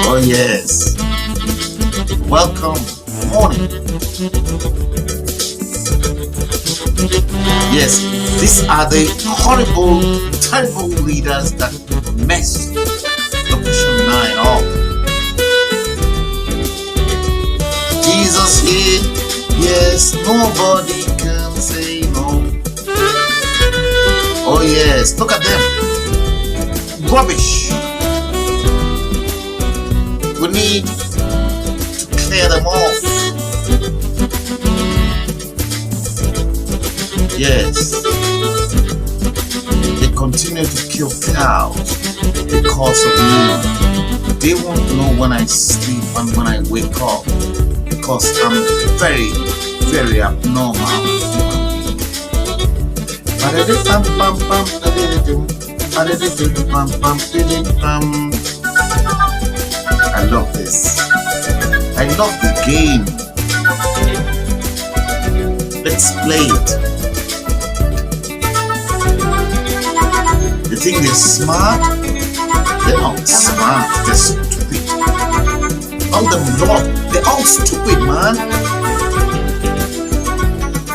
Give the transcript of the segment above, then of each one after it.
Oh yes. Welcome. Morning. Yes, these are the horrible, terrible leaders that mess Revolution 9 up. Jesus here, yeah. yes, nobody can say no. Oh yes, look at them. Rubbish. We need to clear them off. Yes. They continue to kill cows because of me. They won't know when I sleep and when I wake up, because I'm very, very abnormal. I love this. I love the game. Let's play it. You think they're smart? They're not smart. They're stupid. All the lot. They're all stupid, man.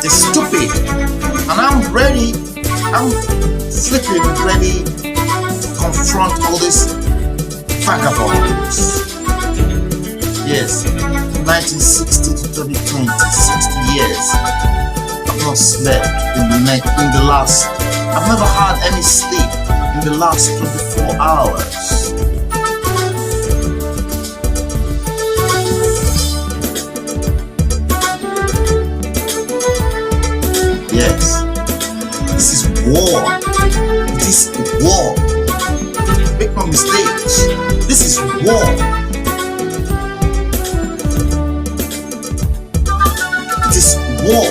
They're stupid. And I'm ready. I'm flipping ready to confront all these vagabonds. Yes, 1960 to 2020, 60 years. I've not slept in the last. I've never had any sleep in the last 24 hours. Yes, this is war. It is war. Make no mistakes. This is war. It is war.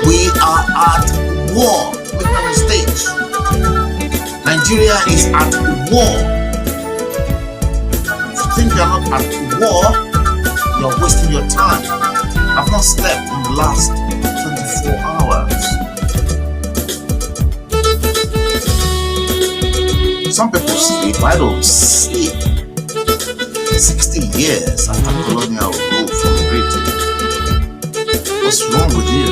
We are at war. Make no mistakes. Nigeria is at war. If you think you are not at war, you are wasting your time. I've not slept in the last 24 hours. Some people sleep, I don't sleep. 60 years after colonial rule from Britain. What's wrong with you?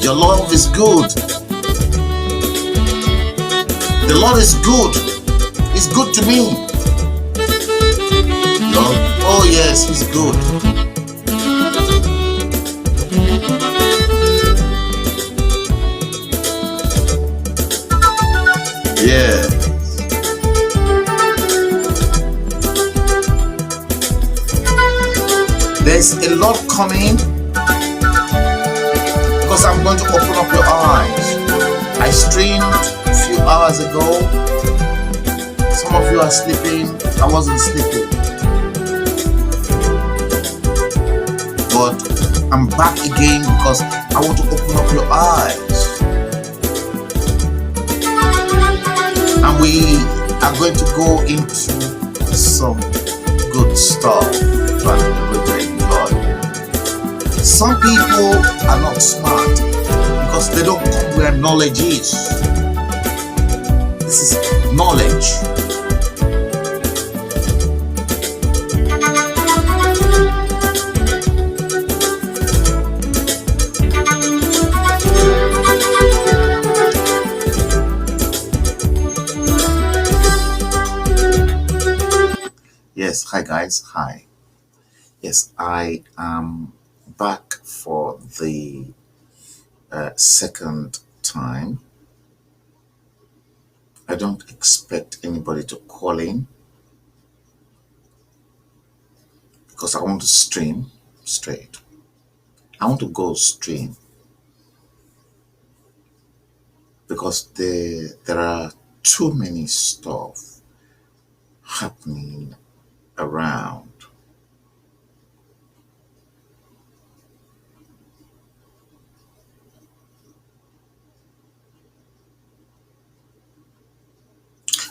Your love is good. The Lord is good. He's good to me. Lord, oh yes, He's good. Yeah. There's a lot coming, because I'm going to open up your eyes. I streamed a few hours ago. Some of you are sleeping. I wasn't sleeping. But I'm back again because I want to open up your eyes. And we are going to go into some good stuff that we're going to enjoy. Some people are not smart because they don't come where knowledge is. This is knowledge. Yes, hi guys, hi. Yes, I am back for the second time. I don't expect anybody to call in because I want to stream straight. I want to go stream because there are too many stuff happening around.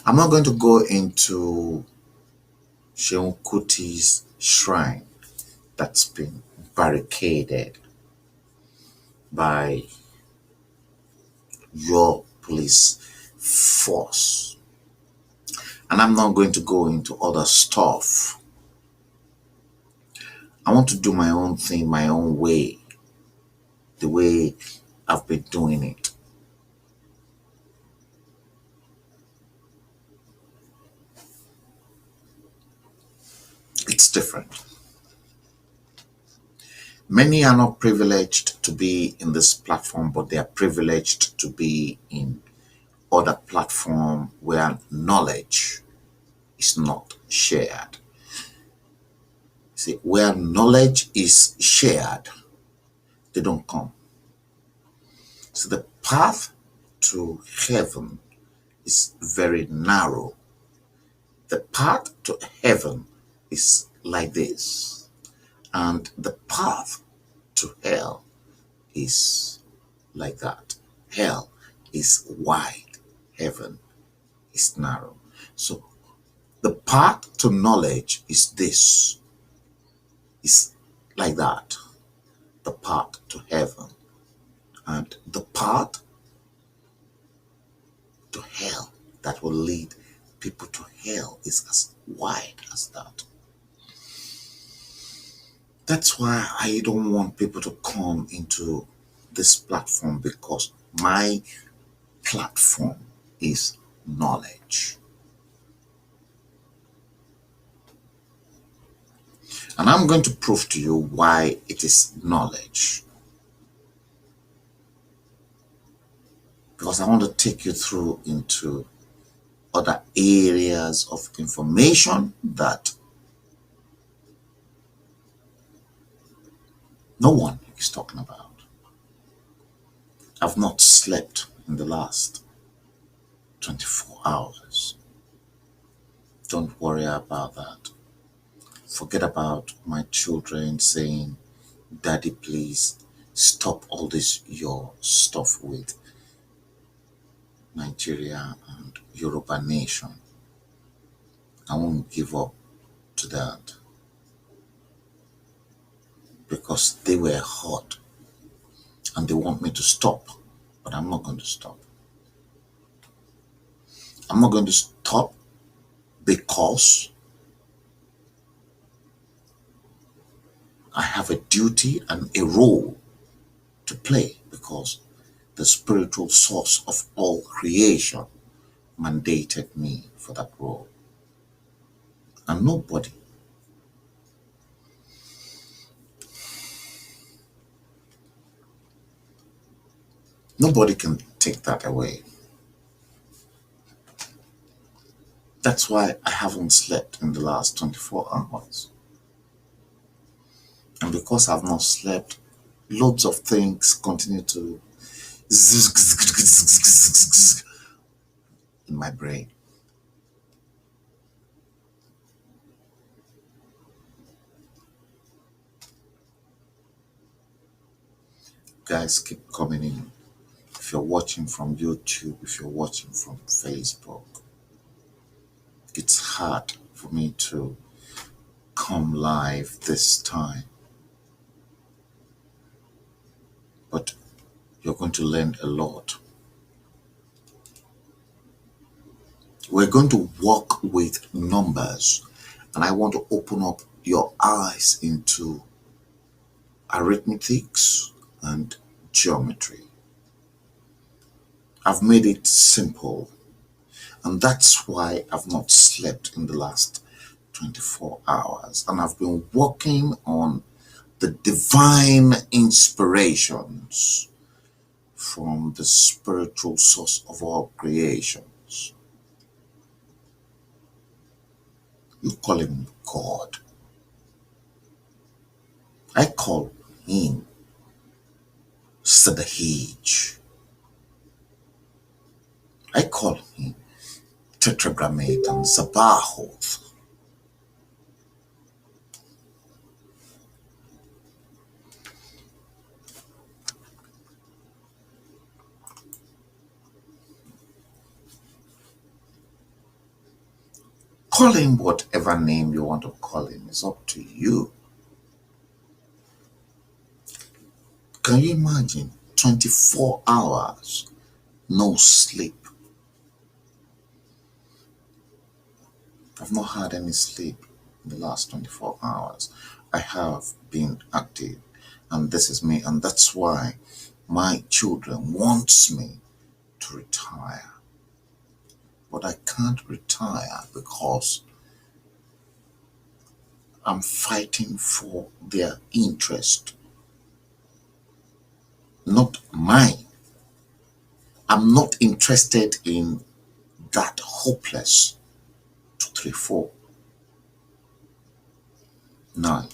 I'm not going to go into Seun Kuti's shrine that's been barricaded by your police force. And I'm not going to go into other stuff. I want to do my own thing, my own way, the way I've been doing it. different. Many are not privileged to be in this platform, but they are privileged to be in other platform where knowledge is not shared. See, where knowledge is shared, they don't come. So the path to heaven is very narrow. The path to heaven is like this, and the path to hell is like that. Hell is wide, heaven is narrow. So the path to knowledge is this, is like that. The path to heaven, and the path to hell that will lead people to hell is as wide as that. That's why I don't want people to come into this platform, because my platform is knowledge. And I'm going to prove to you why it is knowledge. Because I want to take you through into other areas of information that no one is talking about. I've not slept in the last 24 hours. Don't worry about that. Forget about my children saying, "Daddy, please stop all this your stuff with Nigeria and Yoruba nation." I won't give up to that, because they were hot and they want me to stop, but I'm not going to stop. I'm not going to stop because I have a duty and a role to play, because the spiritual source of all creation mandated me for that role. And nobody can take that away. That's why I haven't slept in the last 24 hours. And because I've not slept, loads of things continue to in my brain. Guys, keep coming in. If you're watching from YouTube, if you're watching from Facebook, it's hard for me to come live this time, but you're going to learn a lot. We're going to work with numbers, and I want to open up your eyes into arithmetics and geometry. I've made it simple, and that's why I've not slept in the last 24 hours. And I've been working on the divine inspirations from the spiritual source of all creations. You call him God. I call him Sadahij. I call him Tetragrammaton and Sabahoth. Call him whatever name you want to call him. It's up to you. Can you imagine 24 hours, no sleep? I've not had any sleep in the last 24 hours. I have been active, and this is me, and that's why my children wants me to retire. But I can't retire because I'm fighting for their interest, not mine. I'm not interested in that hopeless 2349. No,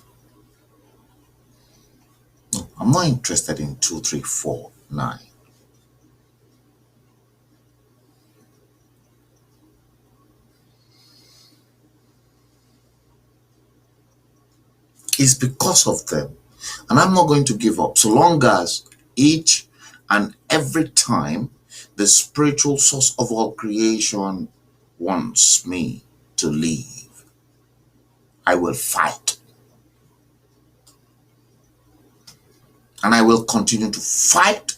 I'm not interested in 2349. It's because of them. And I'm not going to give up so long as each and every time the spiritual source of all creation wants me to leave. I will fight. And I will continue to fight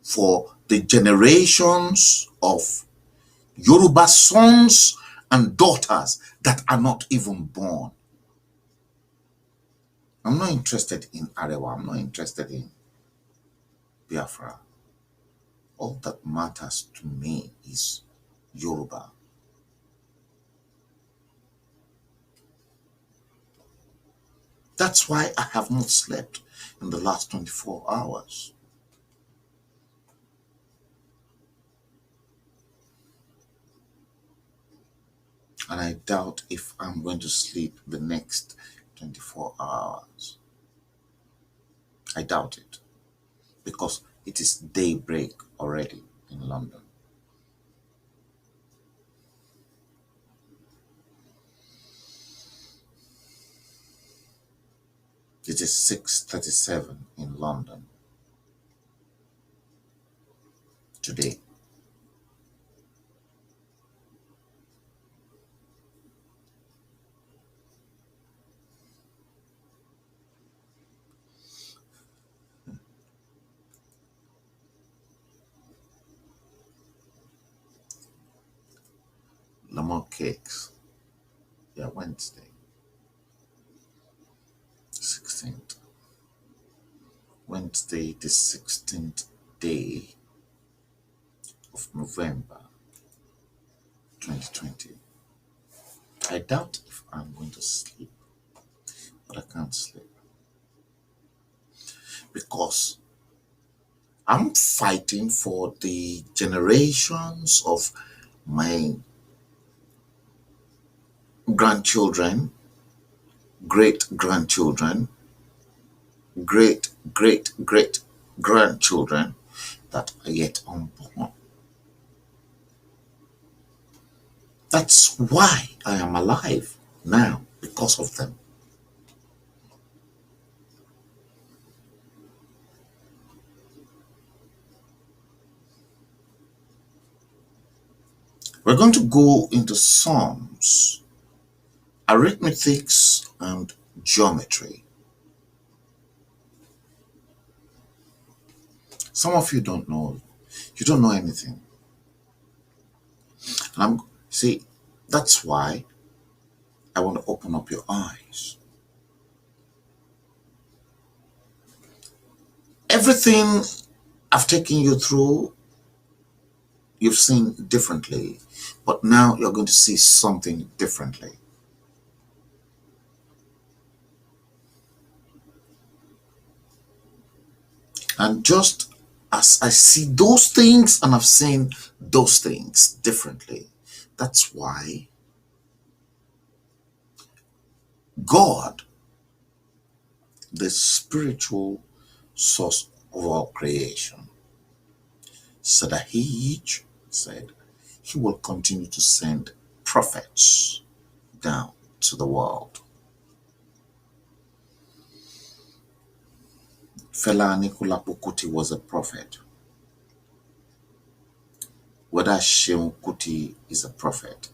for the generations of Yoruba sons and daughters that are not even born. I'm not interested in Arewa. I'm not interested in Biafra. All that matters to me is Yoruba. That's why I have not slept in the last 24 hours. And I doubt if I'm going to sleep the next 24 hours. I doubt it. Because it is daybreak already in London. It is 6:37 in London today. Lamar cakes. Yeah, Wednesday. 16th. Wednesday, the 16th day of November 2020. I doubt if I'm going to sleep, but I can't sleep because I'm fighting for the generations of my grandchildren, great grandchildren, great grandchildren that are yet unborn. That's why I am alive now, because of them. We're going to go into sums, arithmetics, and geometry. Some of you don't know. You don't know anything. And see, that's why I want to open up your eyes. Everything I've taken you through, you've seen differently, but now you're going to see something differently. And just as I see those things and I've seen those things differently, that's why God, the spiritual source of all creation, said that he will continue to send prophets down to the world. Fela Anikulapo Kuti was a prophet. Whether Shehu Kuti is a prophet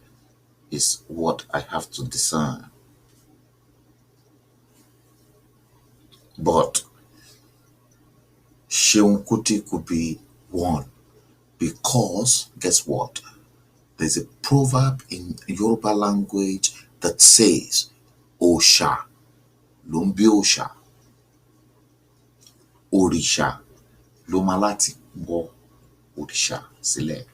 is what I have to discern. But Shehu Kuti could be one because, guess what? There's a proverb in Yoruba language that says, Osha, Lumbi Osha, Orisha, Lomalati Bo Orisha, Sile.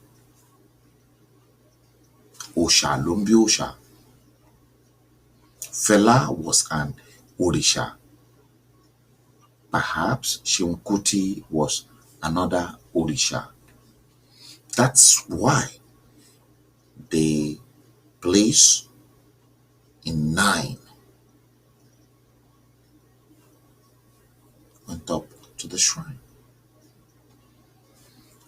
Osha, Lumbi Osha. Fela was an Orisha. Perhaps Seun Kuti was another Orisha. That's why the place in 9 went up to the shrine.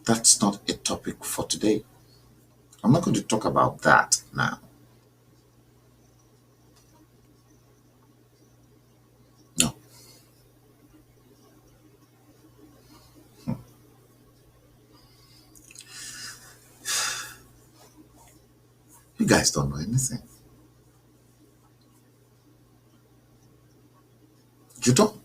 That's not a topic for today. I'm not going to talk about that now. No. You guys don't know anything. You don't.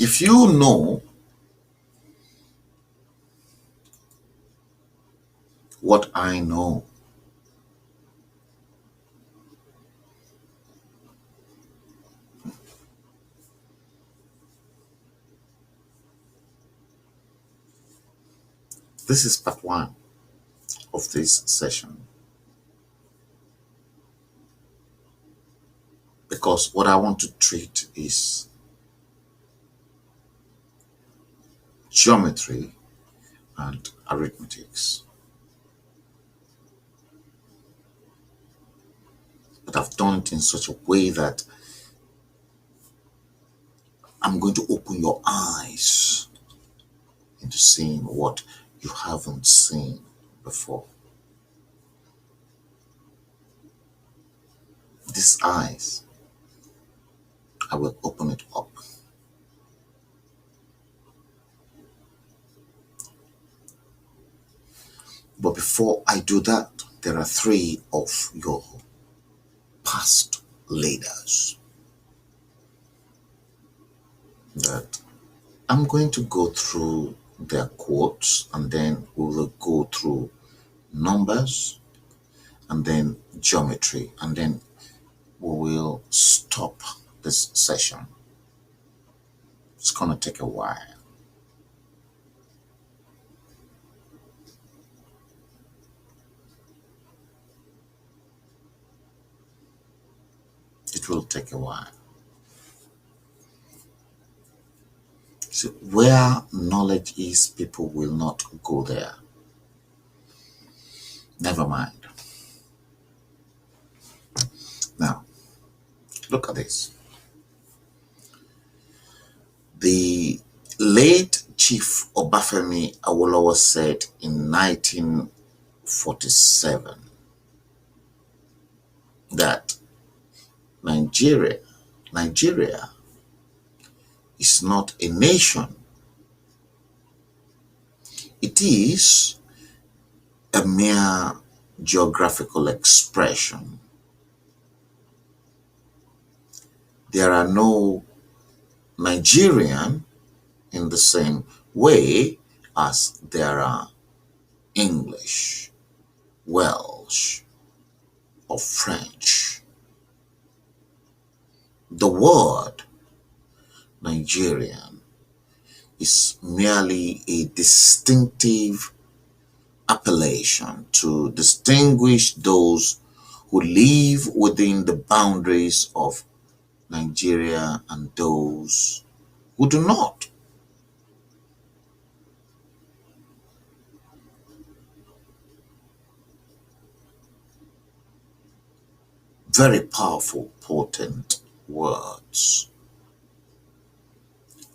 If you know what I know, this is part 1 of this session. Because what I want to treat is geometry and arithmetics. But I've done it in such a way that I'm going to open your eyes into seeing what you haven't seen before. These eyes, I will open it up. But before I do that, there are 3 of your past leaders that I'm going to go through their quotes, and then we will go through numbers and then geometry, and then we will stop this session. It's going to take a while. It will take a while. So where knowledge is, people will not go there. Never mind. Now, look at this. The late Chief Obafemi Awolowo said in 1947 that Nigeria is not a nation. It is a mere geographical expression. There are no Nigerian in the same way as there are English, Welsh, or French. The word Nigerian is merely a distinctive appellation to distinguish those who live within the boundaries of Nigeria and those who do not. Very powerful, potent words.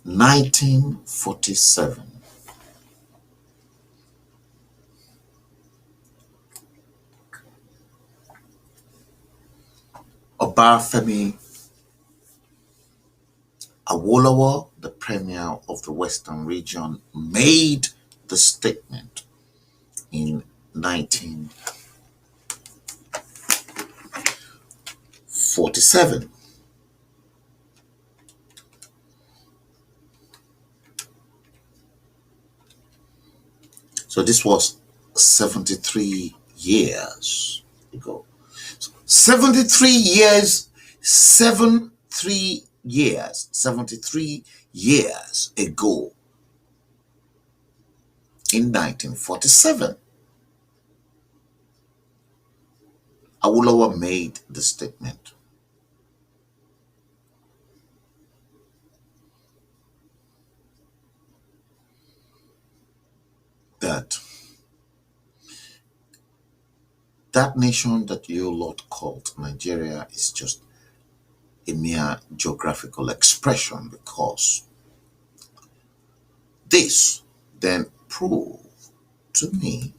1947. Obafemi Awolowo, the Premier of the Western region, made the statement in 1947. So this was 73 years ago. 73 years ago in 1947. Awolowo made the statement that that nation that you lot called Nigeria is just a mere geographical expression, because this then proved to me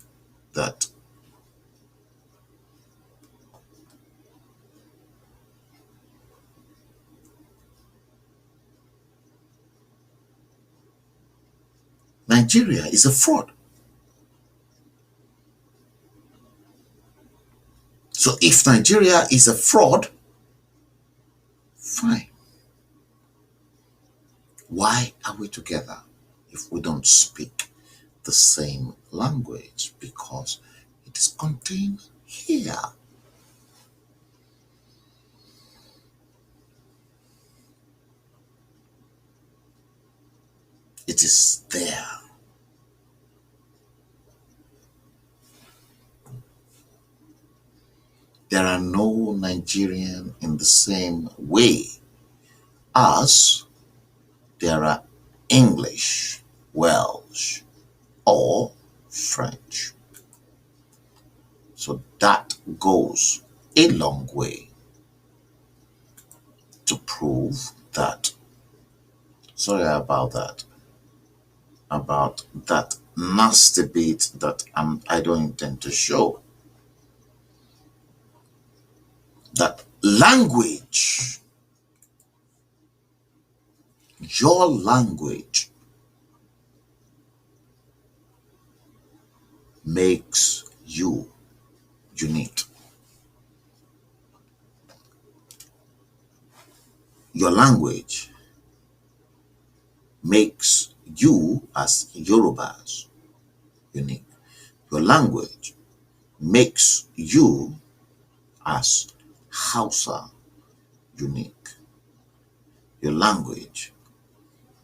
that Nigeria is a fraud. So if Nigeria is a fraud, fine. Why are we together if we don't speak the same language? Because it is contained here. It is there. There are no Nigerian in the same way as there are English, Welsh, or French. So that goes a long way to prove that, sorry about that nasty bit that I don't intend to show, that language, your language, makes you unique. Your language makes you as Yorubas unique. Your language makes you as Hausa unique. Your language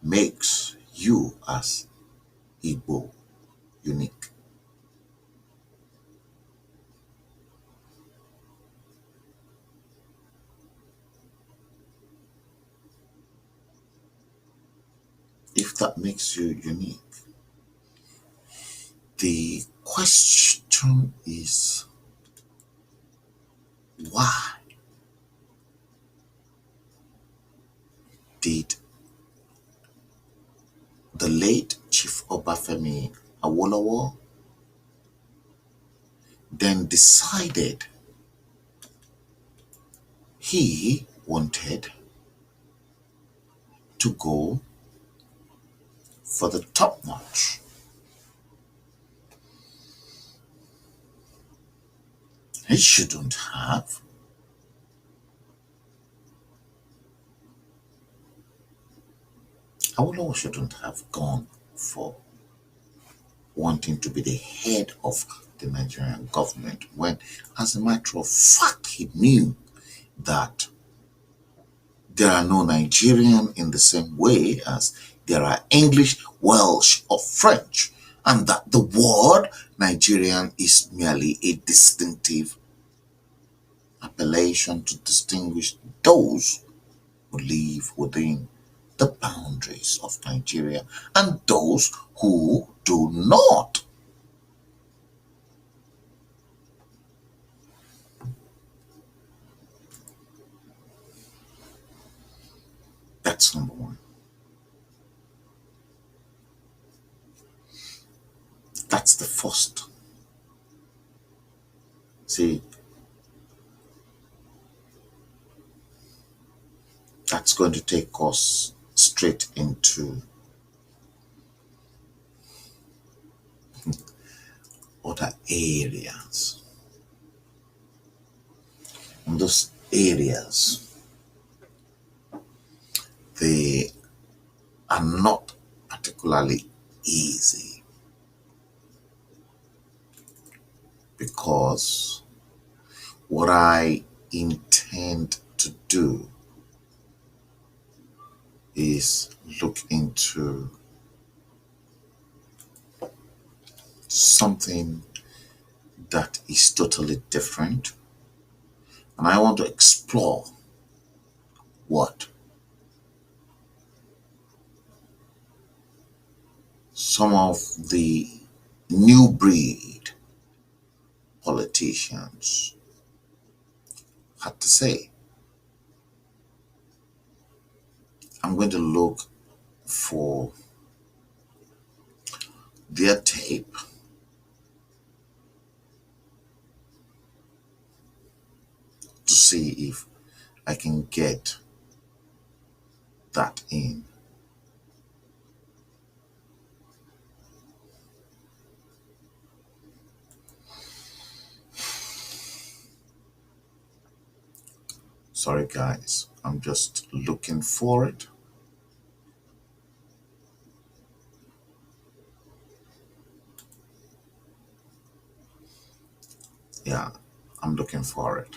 makes you as Igbo unique. If that makes you unique, the question is, why did the late Chief Obafemi Awolowo then decided he wanted to go for the top notch? He shouldn't have. Awolowo shouldn't have gone for wanting to be the head of the Nigerian government when, as a matter of fact, he knew that there are no Nigerian in the same way as there are English, Welsh, or French, and that the word Nigerian is merely a distinctive appellation to distinguish those who live within the boundaries of Nigeria and those who do not. That's number one. That's the first. See, that's going to take us straight into other areas. And those areas, they are not particularly easy, because what I intend to do is look into something that is totally different And I want to explore what some of the new breed politicians had to say. I'm going to look for their tape to see if I can get that in. Sorry, guys, I'm just looking for it. Yeah, I'm looking for it.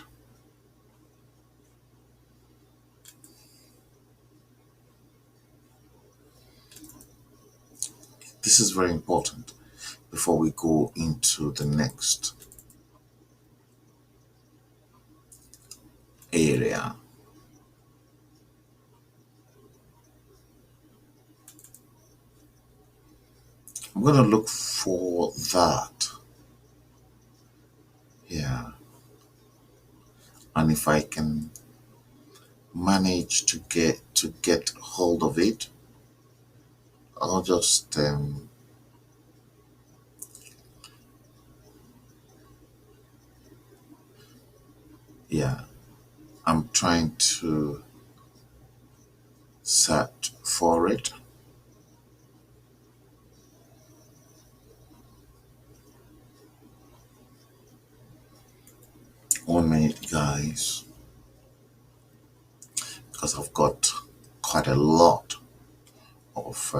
This is very important before we go into the next area. I'm going to look for that. Yeah. And if I can manage to get hold of it, I'll just yeah, I'm trying to search for it. 1 minute, guys, because I've got quite a lot of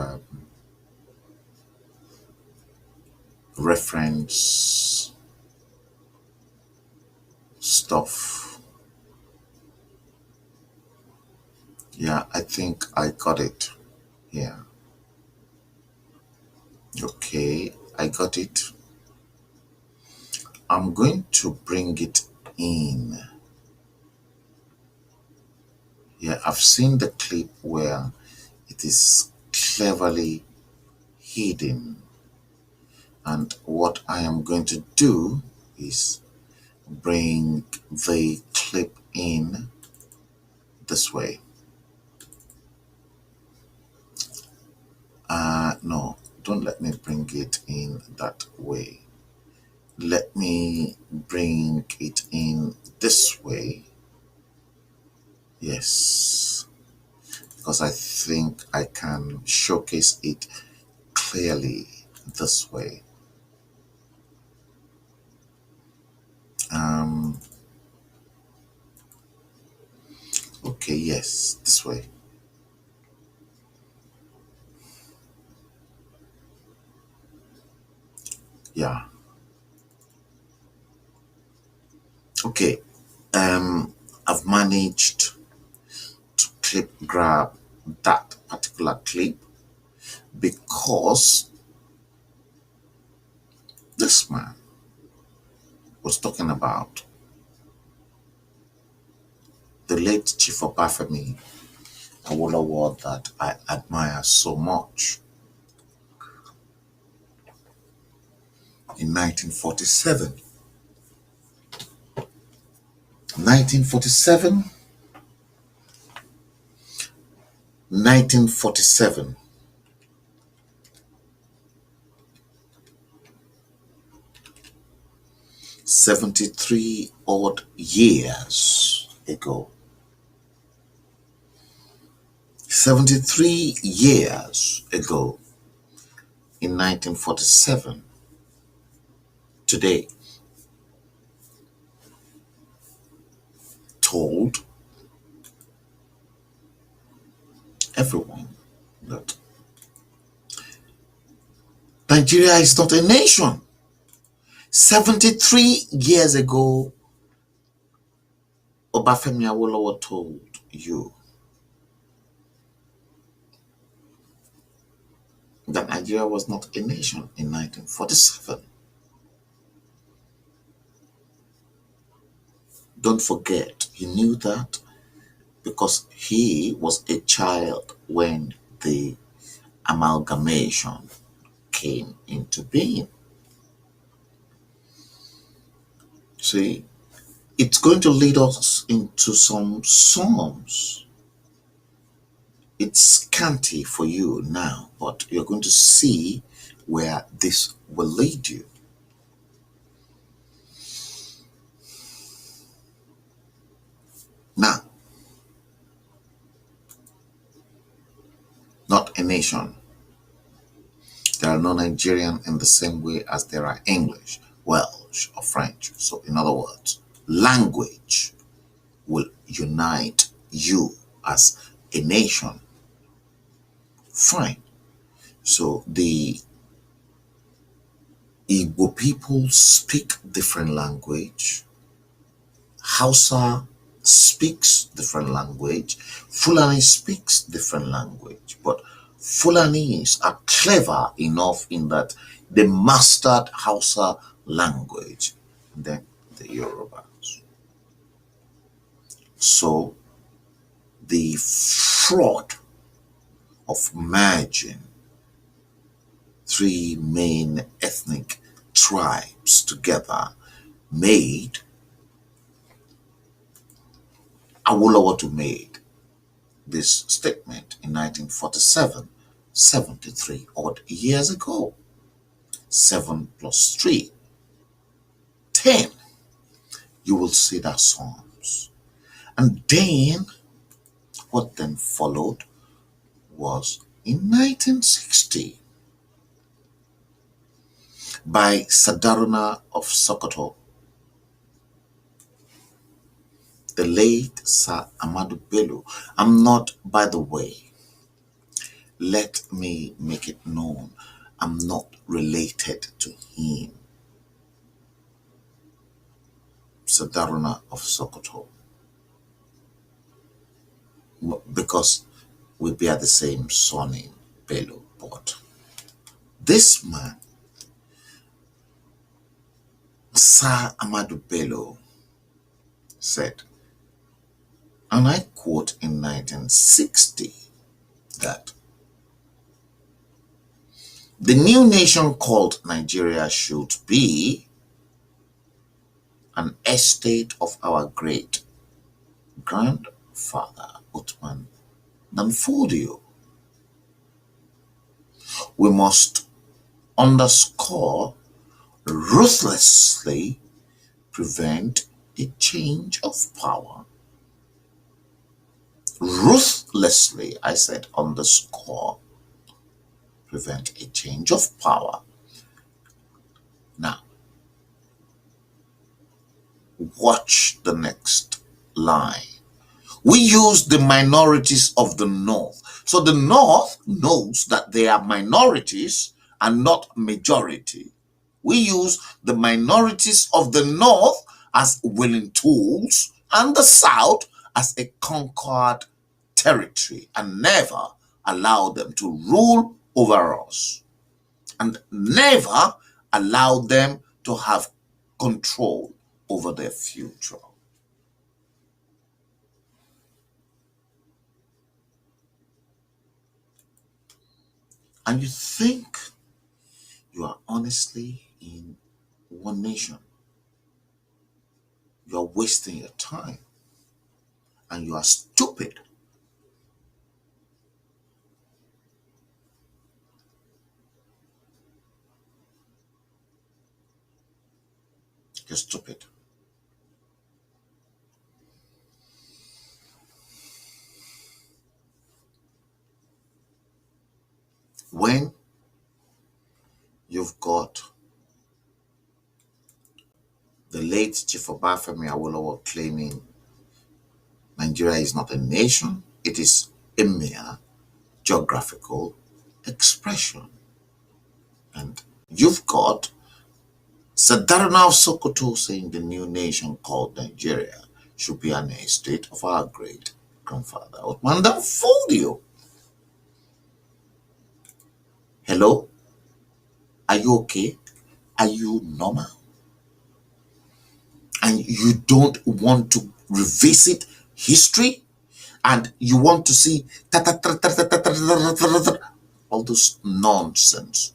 reference stuff. Yeah, I think I got it. Yeah. Okay, I got it. I'm going to bring it in. Yeah, I've seen the clip where it is cleverly hidden. And what I am going to do is bring the clip in this way. No, don't let me bring it in that way. Let me bring it in this way. Yes, because I think I can showcase it clearly this way. Okay, yes, this way. Yeah. Okay. I've managed to grab that particular clip because this man was talking about the late Chief of Bafemi, a world award that I admire so much. In 1947, 1947, 1947, 73 odd years ago. 73 years ago, in 1947, today, told everyone that Nigeria is not a nation. 73 years ago, Obafemi Awolowo told you that Nigeria was not a nation in 1947. Don't forget, he knew that because he was a child when the amalgamation came into being. See, it's going to lead us into some Psalms. It's scanty for you now, but you're going to see where this will lead you. Now, not a nation. There are no Nigerian in the same way as there are English, Welsh, or French. So, in other words, language will unite you as a nation. Fine. So, the Igbo people speak different language. Hausa speaks different language. Fulani speaks different language. But Fulanis are clever enough in that they mastered Hausa language than the Yorubas. So the fraud of merging three main ethnic tribes together made Awolowo made this statement in 1947, 73 odd years ago. 7 plus 3, 10. You will see that Psalms. And then what then followed was in 1960 by Sadaruna of Sokoto, the late Sir Amadu Bello. I'm not, by the way, let me make it known, I'm not related to him. Sadaruna of Sokoto. Because we bear the same surname, Bello. But this man, Sir Amadu Bello, said, and I quote in 1960, that the new nation called Nigeria should be an estate of our great grandfather, Uthman Danfodio. We must underscore ruthlessly prevent a change of power. Ruthlessly, I said, underscore, prevent a change of power. Now, watch the next line. We use the minorities of the North. So the North knows that they are minorities and not majority. We use the minorities of the North as willing tools and the South as a conquered territory, and never allow them to rule over us, and never allow them to have control over their future. And you think you are honestly in one nation. You are wasting your time, and you are stupid. You're stupid. When you've got the late Chief Obafemi Awolowo claiming Nigeria is not a nation, it is a mere geographical expression. And you've got Sadarna of Sokoto saying the new nation called Nigeria should be an estate of our great grandfather Uthman Danfodio. Hello? Are you okay? Are you normal? and you don't want to revisit history, and you want to see all this nonsense,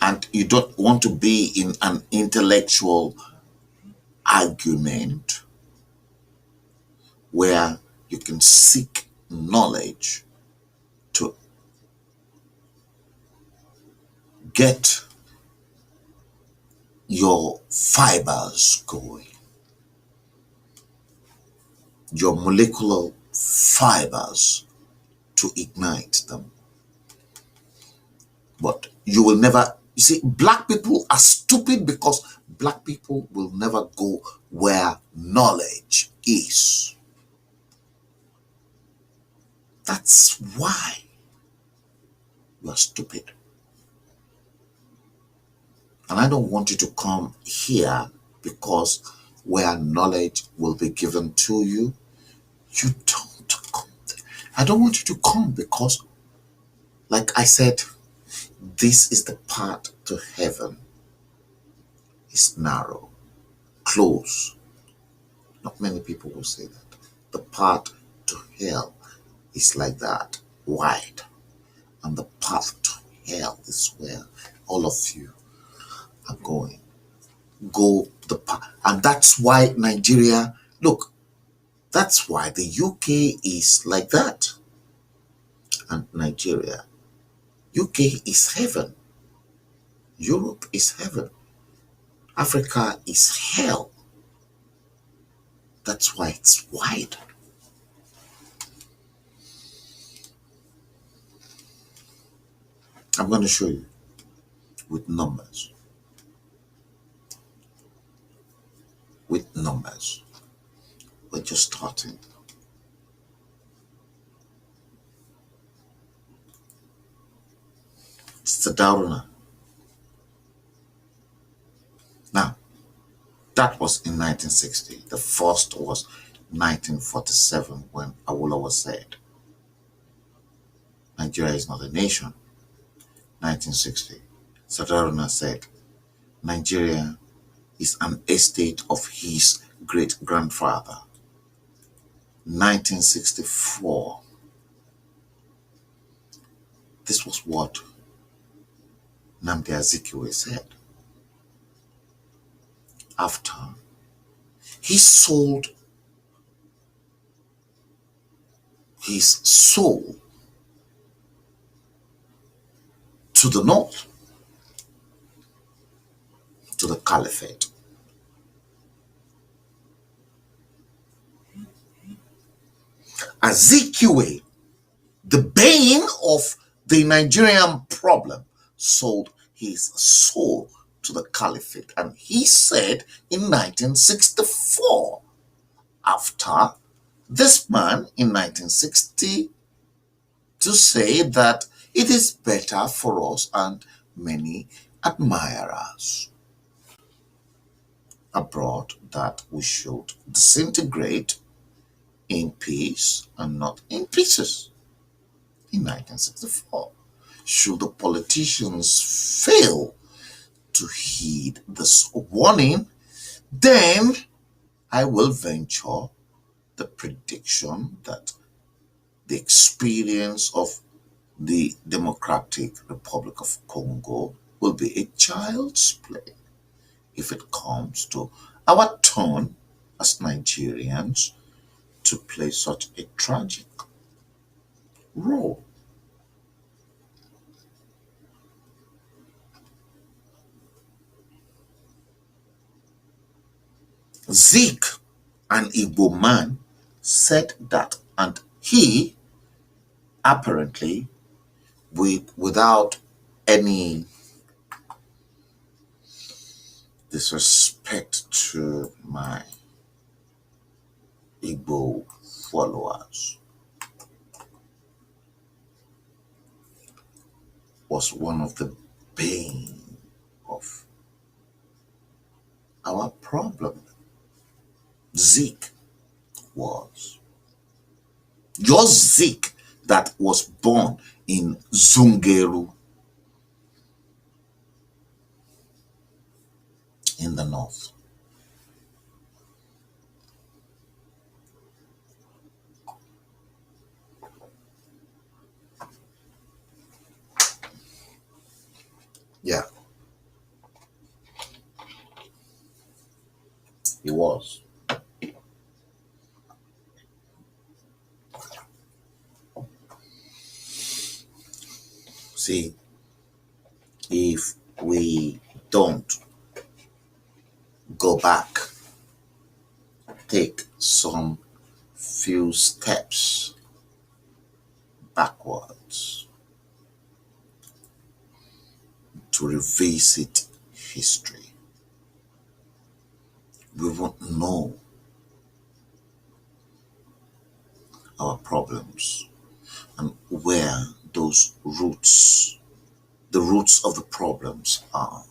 and you don't want to be in an intellectual argument where you can seek knowledge to get your fibers going, your molecular fibers, to ignite them. But you will never, you see, black people are stupid because black people will never go where knowledge is. That's why you are stupid. And I don't want you to come here because where knowledge will be given to you, you don't come there. I don't want you to come because, like I said, this is the path to heaven. It's narrow, close. Not many people will say that. The path to hell is like that, wide. And the path to hell is where all of you are going. Go the path. And that's why Nigeria, look, that's why the UK is like that. And Nigeria, UK is heaven. Europe is heaven. Africa is hell. That's why it's wide. I'm going to show you with numbers. With numbers. We're just starting. It's the Daruna. Now, that was in 1960. The first was 1947 when Awolowo said, Nigeria is not a nation. 1960. Sadaruna said, Nigeria is an estate of his great-grandfather. 1964. This was what Nnamdi Azikiwe said. After he sold his soul to the north, to the caliphate. Azikiwe, the bane of the Nigerian problem, sold his soul to the caliphate. And he said in 1964, after this man in 1960 to say that it is better for us and many admirers abroad that we should disintegrate in peace and not in pieces. In 1964, should the politicians fail to heed this warning, then I will venture the prediction that the experience of the Democratic Republic of Congo will be a child's play if it comes to our turn as Nigerians to play such a tragic role. Zeke, an Igbo man, said that, and he apparently, without any disrespect to my Igbo followers, was one of the bane of our problem. Zeke was. Your Zeke that was born in Zungeru, in the north. Yeah, he was. See, if we don't go back, take some few steps backwards to revisit history, we won't know our problems and where those roots, the roots of the problems are.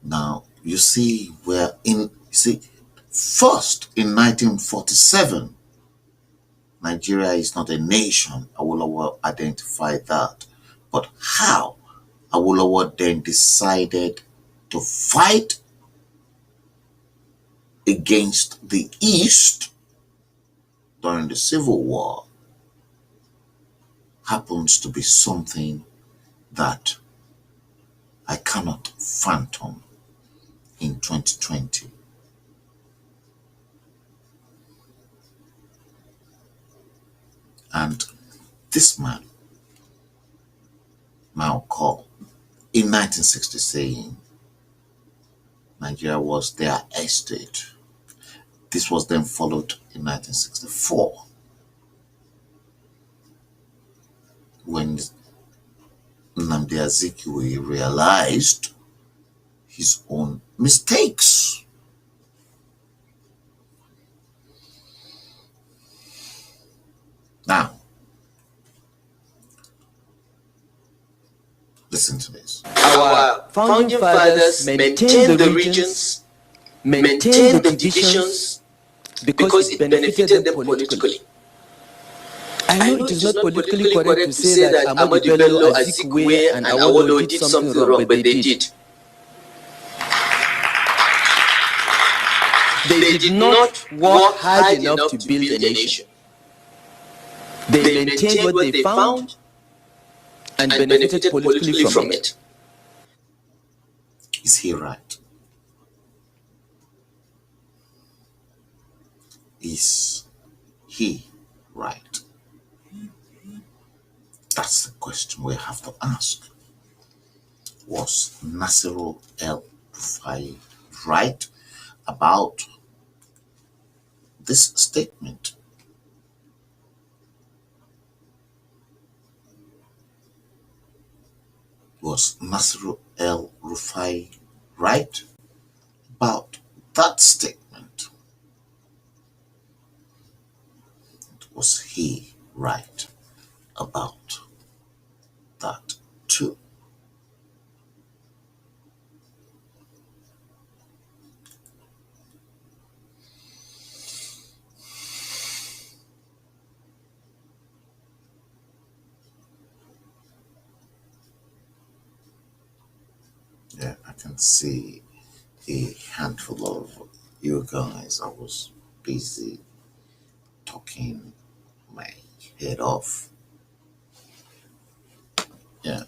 Now, you see, first in 1947, Nigeria is not a nation. Awolowo identified that. But how Awolowo then decided to fight against the East during the Civil War happens to be something that I cannot fathom in 2020. And this man, Malcolm, in 1966, Nigeria was their estate. This was then followed in 1964 when Nnamdi Azikiwe realized his own mistakes. Now, listen to this. Our founding fathers maintained the regions, maintained the divisions because it benefited them politically. I know it is not politically correct to say that Ahmadu Bello, Azikiwe, and Awolowo did something wrong, but they did. They did not work hard enough to build a nation. They maintained what they found and benefited politically from it. Is he right? Is he right? That's the question we have to ask. Was Nasiru El-Rufai right about this statement? Was Nasiru El-Rufai right about that statement? Was he right about that too? Yeah, I can see a handful of you guys. I was busy talking my head off. Yeah,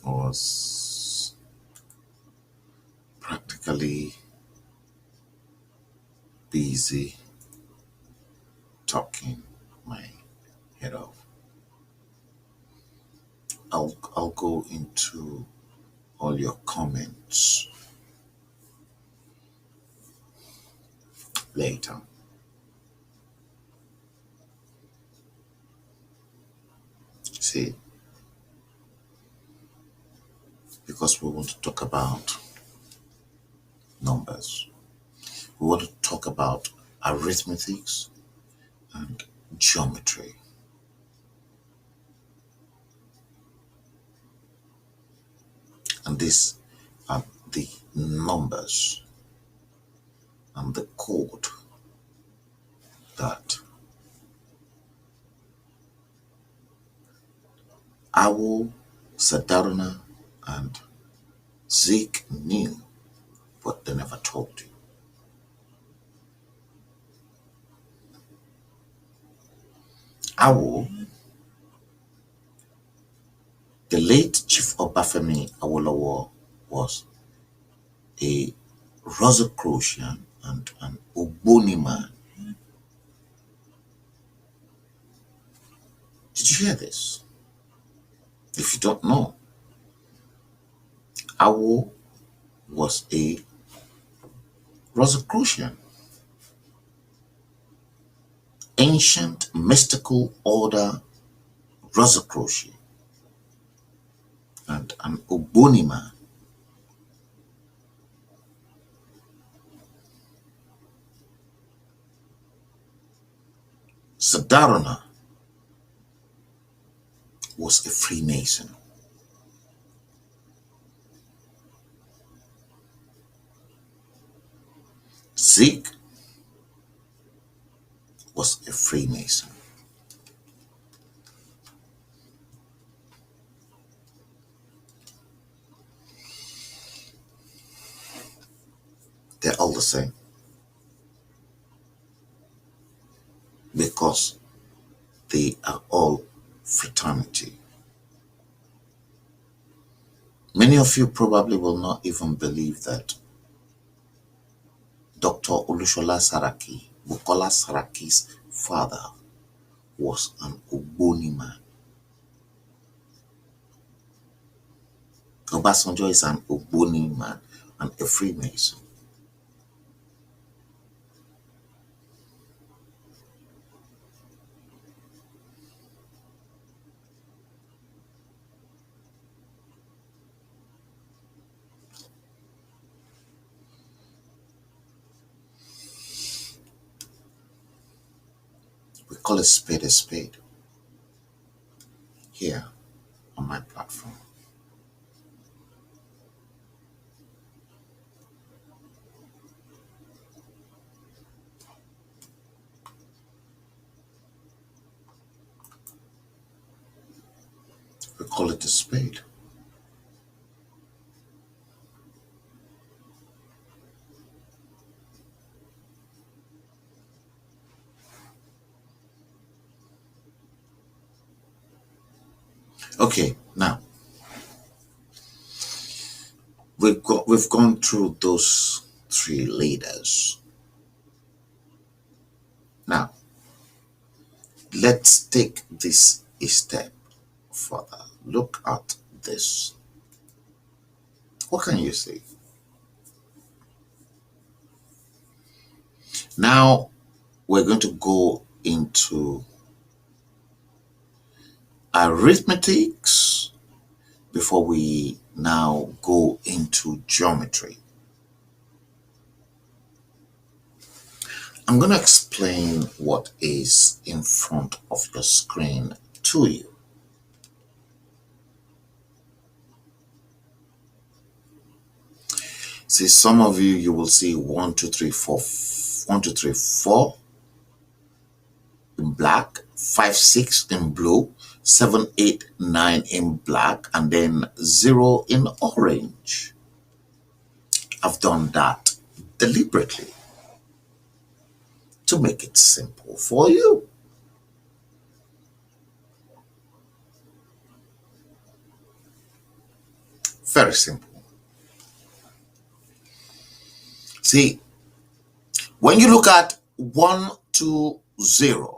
I was practically busy talking my head off. I'll go into all your comments later. See, because we want to talk about numbers. We want to talk about arithmetics and geometry. And these are the numbers and the code that Awo, Sadarna, and Zeke knew, but they never told you. Awo, the late Chief Obafemi Awolowo, was a Rosicrucian and an Ogboni man. Did you hear this? If you don't know, Awo was a Rosicrucian, ancient mystical order Rosicrucian, and an Ogboni man. Sadarna was a Freemason. Zeke was a Freemason. They're all the same because they are all fraternity. Many of you probably will not even believe that Dr. Olushola Saraki, Bukola Saraki's father, was an Ogboni man. Obasanjo is an Ogboni man and a Freemason. We call a spade here on my platform. We call it a spade. Okay, now we've gone through those three leaders. Now let's take this a step further. Look at this. What can you see? Now we're going to go into arithmetics before we now go into geometry. I'm going to explain what is in front of your screen to you. See, some of you will see 1, 2, 3, 4, 1, 2, 3, 4 in black, 5, 6 in blue, 7, 8, 9 in black, and then 0 in orange. I've done that deliberately to make it simple for you. Very simple. See, when you look at 1, 2, 0,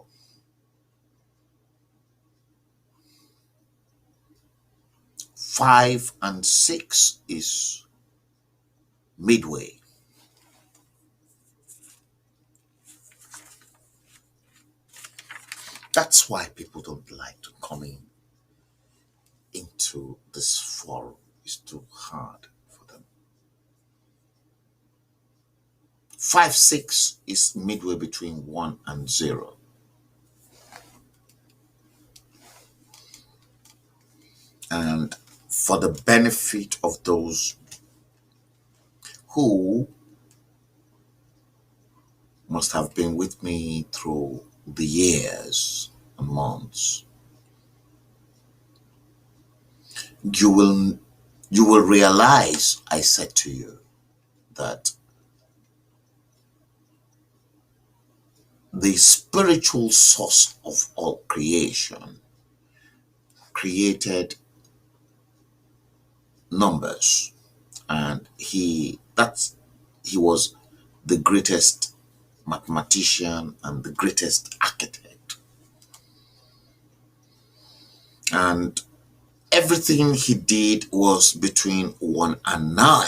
five and 6 is midway. That's why people don't like to come into this forum. It's too hard for them. 5, 6 is midway between 1 and 0. And for the benefit of those who must have been with me through the years and months, you will realize I said to you that the spiritual source of all creation created numbers, and he was the greatest mathematician and the greatest architect, and everything he did was between 1 and 9.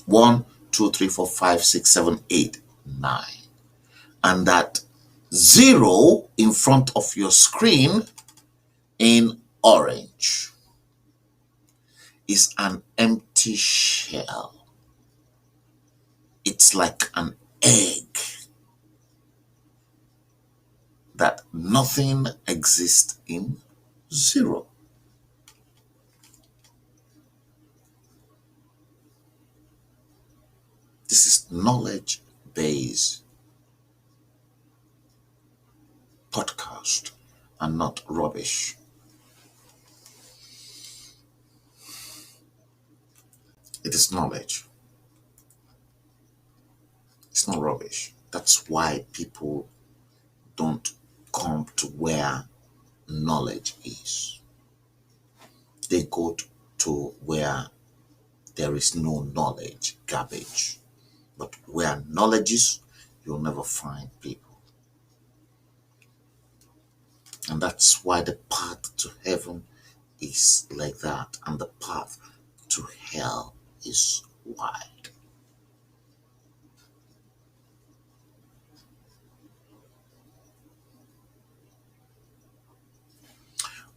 1, 2, 3, 4, 5, 6, 7, 8, 9. And that 0 in front of your screen in orange is an empty shell. It's like an egg that nothing exists in 0. This is knowledge-based podcast and not rubbish. It is knowledge. It's not rubbish. That's why people don't come to where knowledge is. They go to where there is no knowledge, garbage. But where knowledge is, you'll never find people. And that's why the path to heaven is like that, and the path to hell is wide.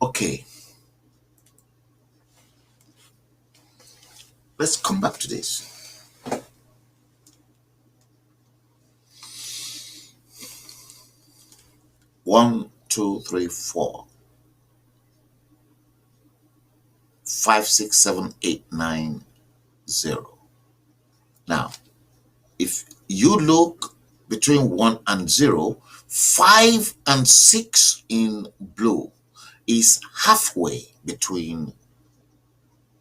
Okay. Let's come back to this. One, two, three, 4, 5, 6, 7, 8, 9, 0. Now, if you look between 1 and 0, 5 and 6 in blue is halfway between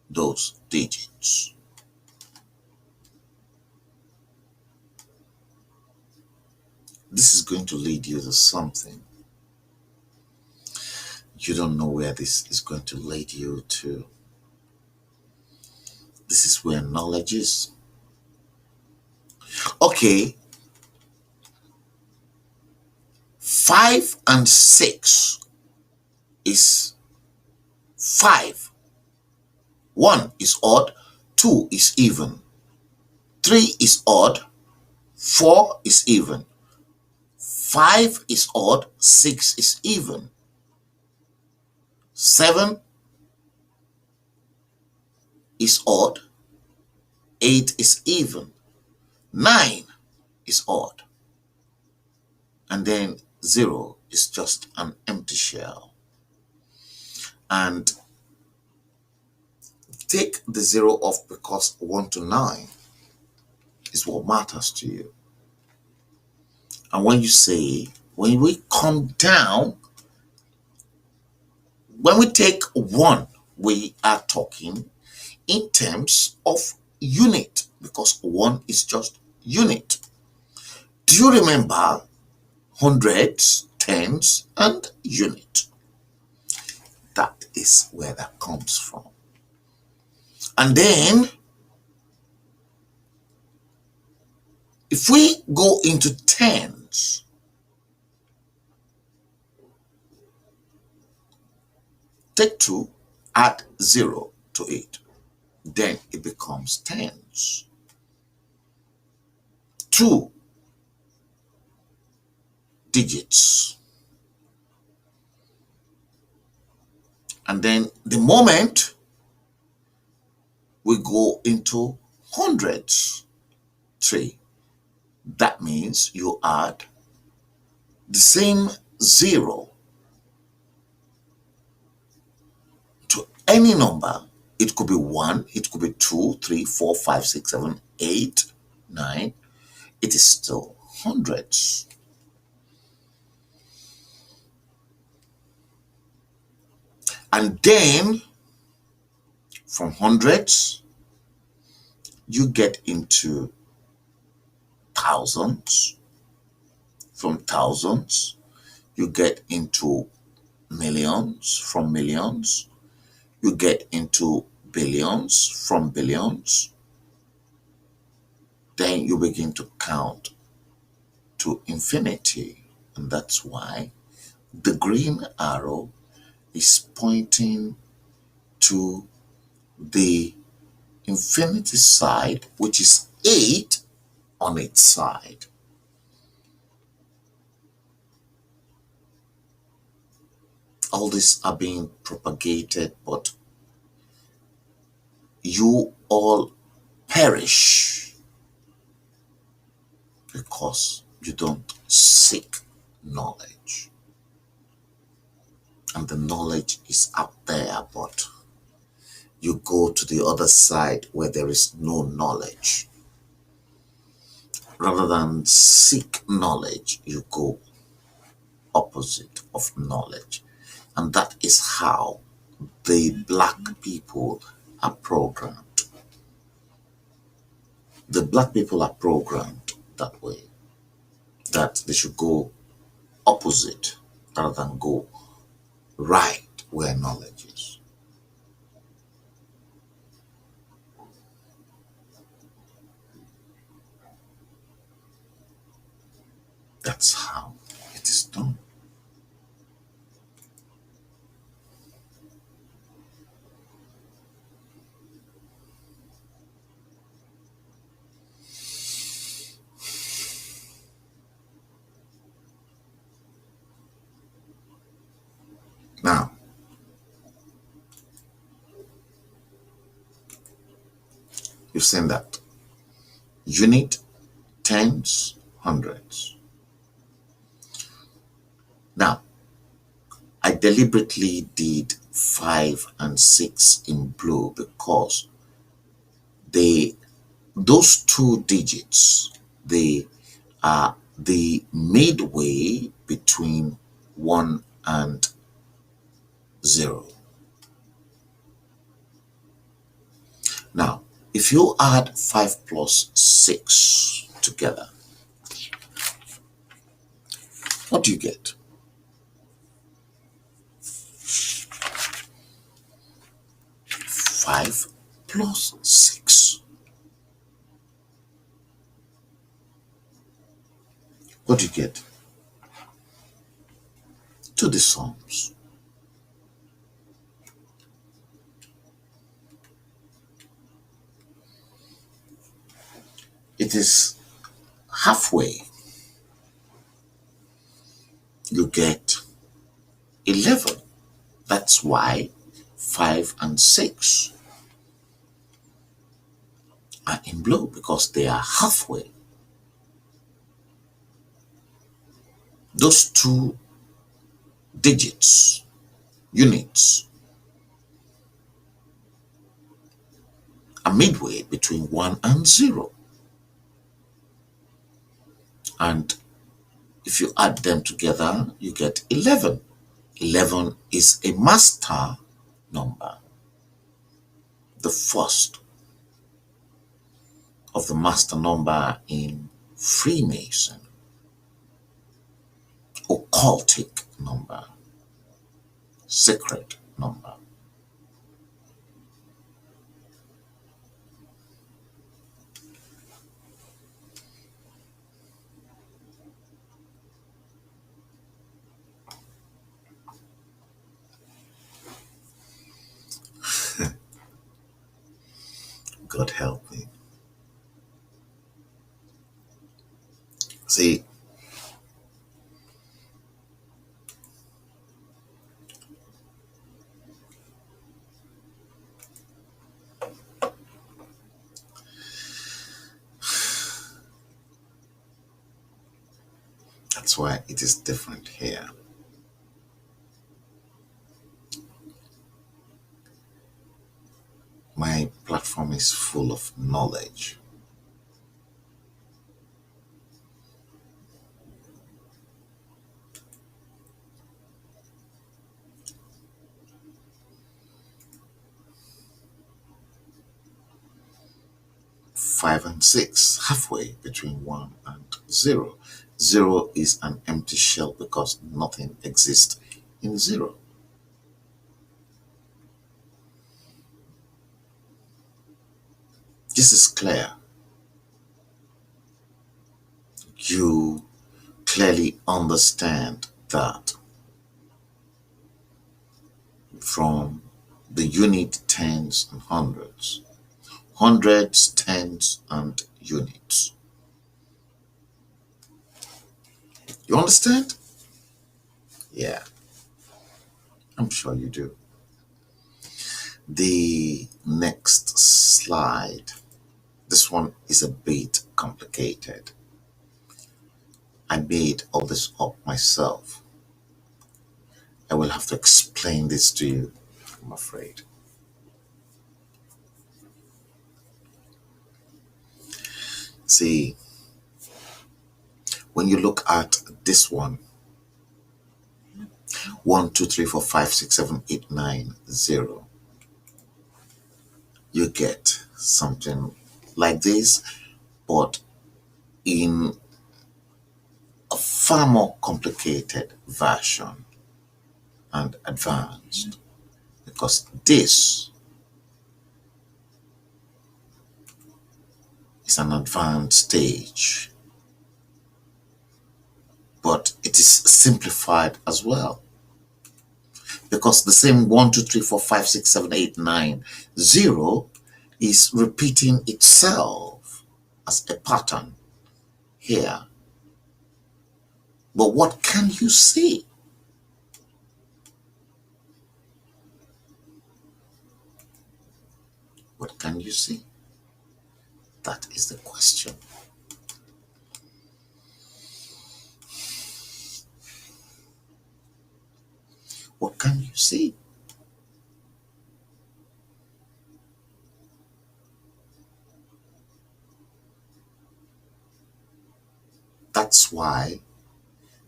those digits. This is going to lead you to something. You don't know where this is going to lead you to. This is where knowledge is. Okay. 5 and 6 is 5. 1 is odd, 2 is even, 3 is odd, 4 is even, 5 is odd, 6 is even, 7 is odd, 8 is even, 9 is odd, and then 0 is just an empty shell. And take the 0 off because 1 to 9 is what matters to you. And when we come down, when we take 1, we are talking in terms of unit, because 1 is just unit. Do you remember hundreds, tens, and unit? That is where that comes from. And then, if we go into tens, take 2, add 0 to it. Then it becomes tens. 2 digits. And then the moment we go into hundreds, 3, that means you add the same 0 to any number. It could be 1, it could be 2, 3, 4, 5, 6, 7, 8, 9. It is still hundreds. And then from hundreds, you get into thousands. From thousands, you get into millions. From millions, you get into billions. From billions, then you begin to count to infinity. And that's why the green arrow is pointing to the infinity side, which is 8 on its side. All these are being propagated, but you all perish because you don't seek knowledge. And the knowledge is out there, but you go to the other side where there is no knowledge. Rather than seek knowledge, you go opposite of knowledge. And that is how the black people are programmed. The black people are programmed that way, that they should go opposite rather than go right where knowledge is. That's how it is done. Now, you've seen that. Unit, tens, hundreds. Now, I deliberately did 5 and 6 in blue because those two digits, they are the midway between 1 and 0. Now, if you add 5 plus 6 together, what do you get? 5 plus 6. What do you get? To the sums. It is halfway. You get 11. That's why 5 and 6 are in blue, because they are halfway. Those two digits, units, are midway between 1 and 0. And if you add them together, you get 11. 11 is a master number, the first of the master number in Freemason, occultic number, sacred number. God help me. See, that's why it is different here. My platform is full of knowledge. 5 and 6, halfway between 1 and 0. 0 is an empty shell because nothing exists in 0. This is clear. You clearly understand that from the unit, tens and hundreds, hundreds, tens and units. You understand? Yeah, I'm sure you do. The next slide, this one is a bit complicated. I made all this up myself. I will have to explain this to you, I'm afraid. See, when you look at this one, 1, 2, 3, 4, 5, 6, 7, 8, 9, 0, you get something like this, but in a far more complicated version and advanced, because this is an advanced stage, but it is simplified as well, because the same 1, 2, 3, 4, 5, 6, 7, 8, 9, 0 is repeating itself as a pattern here. But what can you see? What can you see? That is the question. What can you see? That's why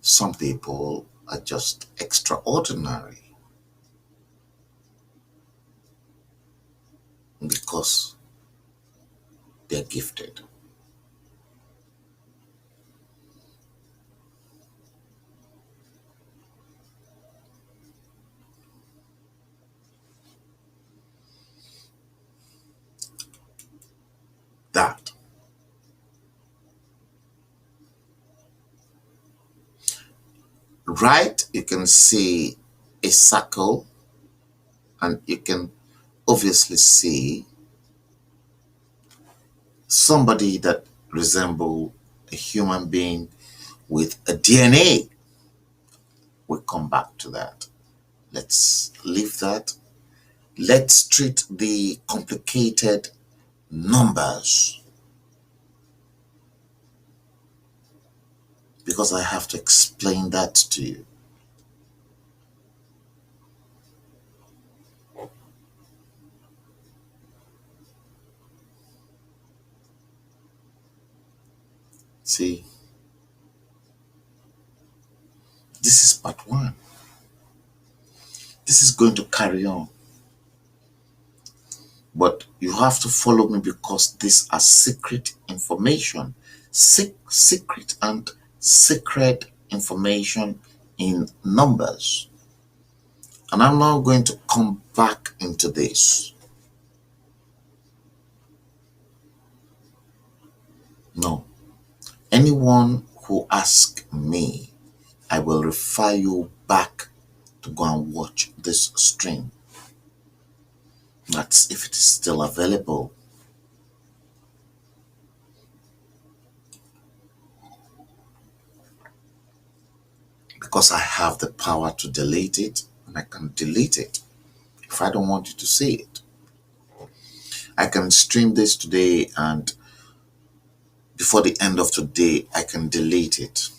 some people are just extraordinary, because they're gifted. That. Right, you can see a circle, and you can obviously see somebody that resembles a human being with a DNA. We'll come back to that. Let's leave that. Let's treat the complicated numbers, because I have to explain that to you. See, this is part 1. This is going to carry on. But you have to follow me, because these are secret information. Secret and sacred information in numbers. And I'm not going to come back into this. No. Anyone who asks me, I will refer you back to go and watch this stream. That's if it is still available. Because I have the power to delete it, and I can delete it if I don't want you to see it. I can stream this today, and before the end of today, I can delete it.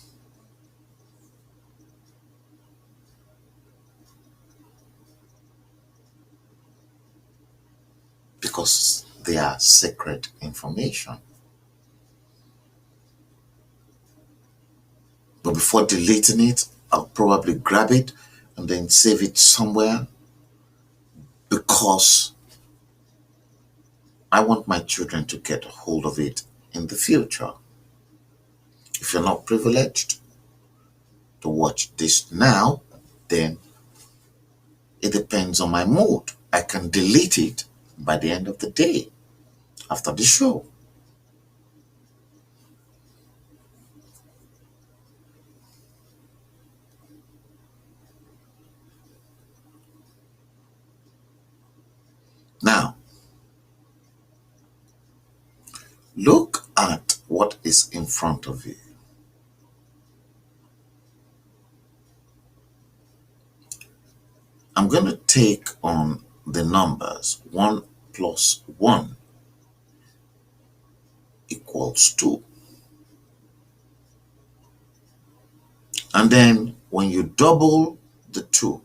Because they are sacred information. But before deleting it, I'll probably grab it and then save it somewhere, because I want my children to get a hold of it in the future. If you're not privileged to watch this now, then it depends on my mood. I can delete it by the end of the day after the show. Now, look at what is in front of you. I'm going to take on the numbers 1 plus 1 equals 2. And then when you double the 2,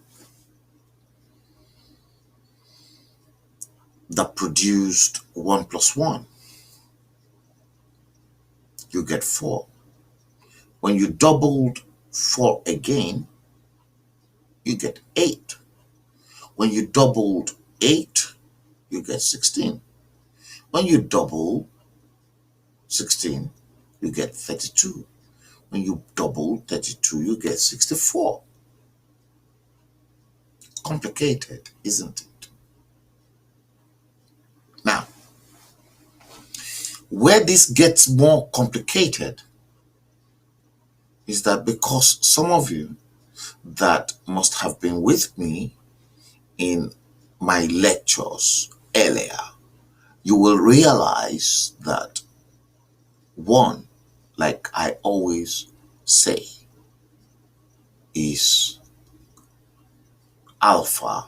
that produced 1 plus 1, you get 4. When you doubled 4 again, you get 8. When you doubled 8, you get 16. When you double 16, you get 32. When you double 32, you get 64. Complicated, isn't it? Now, where this gets more complicated is that because some of you that must have been with me in my lectures earlier, you will realize that 1, like I always say, is alpha.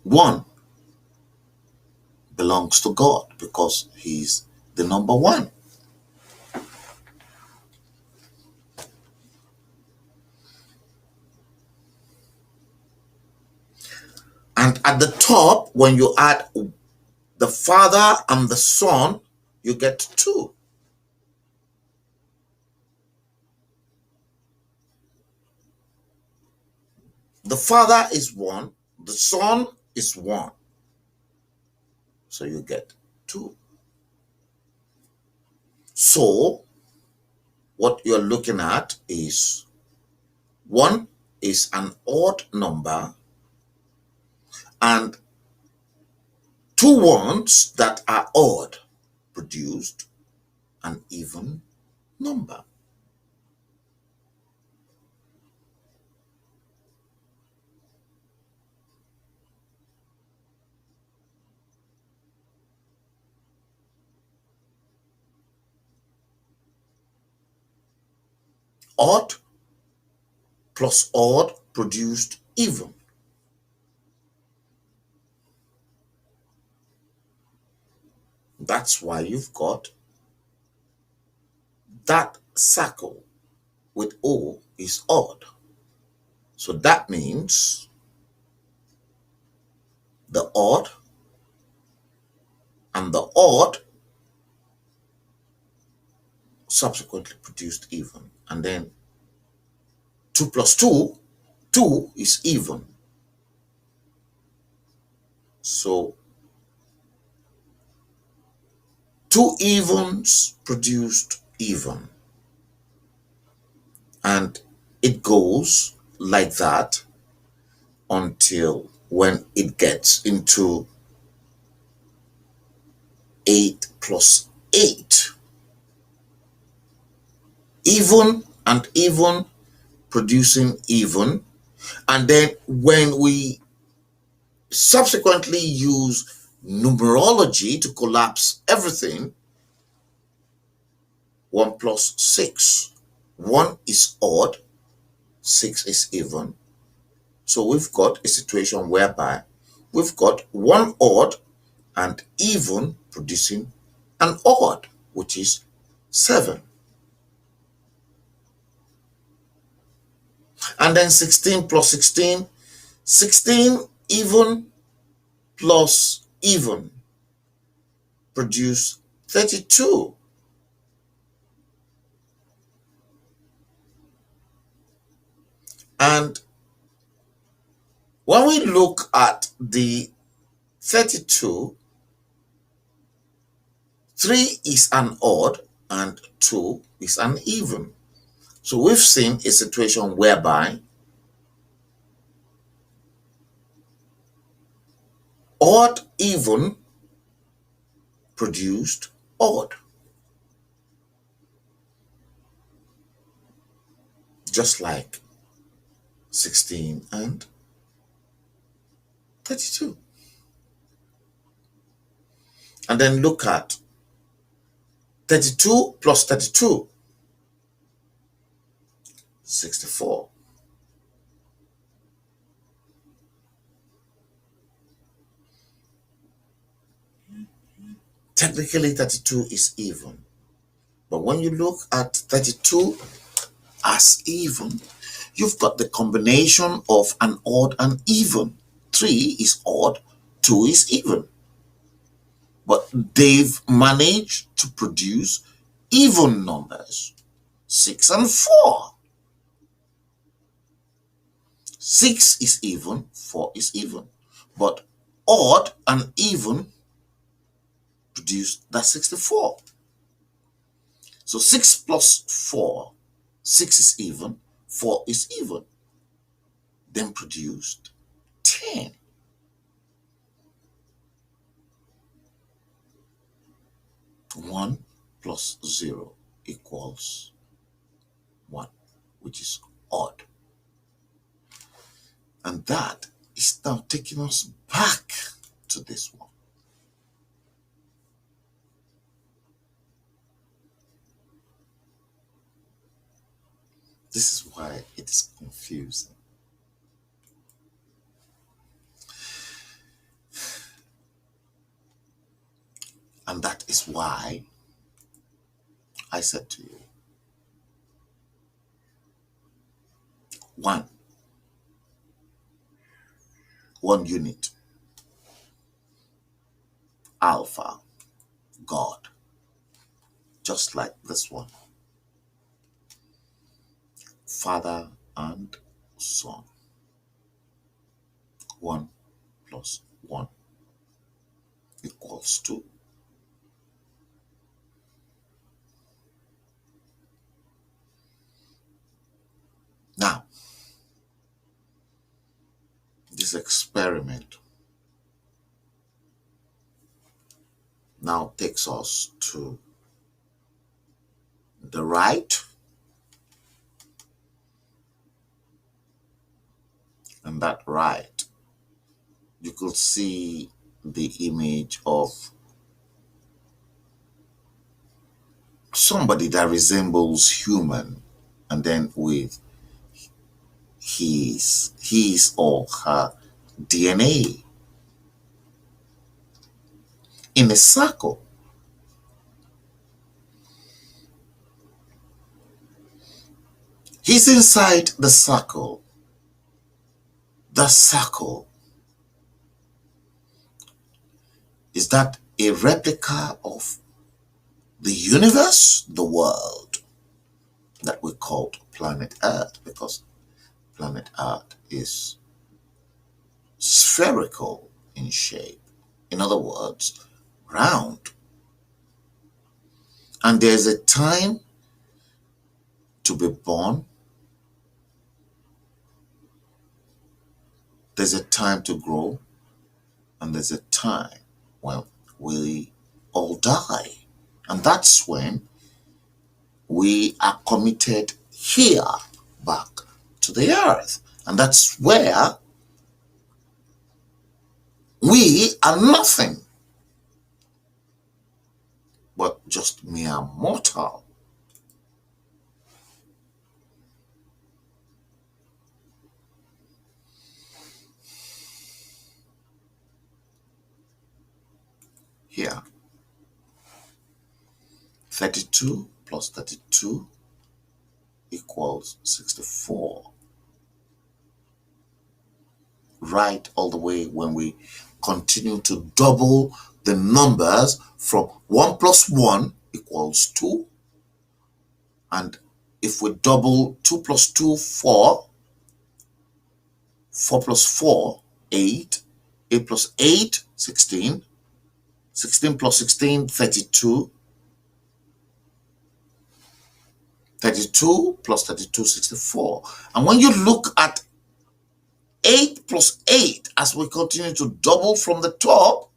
1 belongs to God because he's the number 1. And at the top, when you add the Father and the Son, you get 2. The Father is 1, the Son is 1. So you get 2. So what you're looking at is 1 is an odd number and 2 ones that are odd produced an even number. Odd plus odd produced even. That's why you've got that circle with O is odd. So that means the odd and the odd subsequently produced even. And then 2 plus 2, 2 is even. So 2 evens produced even. And it goes like that until when it gets into 8 plus 8. Even and even producing even. And then when we subsequently use numerology to collapse everything, 1 plus 6. 1 is odd, 6 is even. So we've got a situation whereby we've got 1 odd and even producing an odd, which is 7. And then 16 plus 16, 16 even plus even produce 32. And When we look at the 32, 3 is an odd and 2 is an even. So we've seen a situation whereby odd even produced odd, just like 16 and 32. And then look at 32 plus 32, 64. Technically 32 is even, but when you look at 32 as even, you've got the combination of an odd and even. 3 is odd, 2 is even. But they've managed to produce even numbers, 6 and 4. 6 is even, 4 is even. But odd and even produced that 64. So 6 plus 4, 6 is even, 4 is even. Then produced 10. 1 plus 0 equals 1, which is odd. And that is now taking us back to this one. This is why it is confusing. And that is why I said to you, 1 unit, alpha, God, just like this one, Father and Son. 1 plus 1 equals 2. Now, this experiment now takes us to the right, and that right, you could see the image of somebody that resembles human, and then with his or her DNA in a circle. He's inside the circle. The circle, is that a replica of the universe, the world that we called planet Earth, because planet Earth is spherical in shape. In other words, round. And there's a time to be born. There's a time to grow. And there's a time when we all die. And that's when we are committed here back to the earth. And that's where we are nothing but just mere mortal. Here, 32 plus 32 equals 64. Right all the way when we continue to double the numbers from 1 plus 1 equals 2. And if we double 2 plus 2, 4. 4 plus 4, 8. 8 plus 8, 16. 16 plus 16, 32. 32 plus 32, 64. And when you look at 8 plus 8, as we continue to double from the top,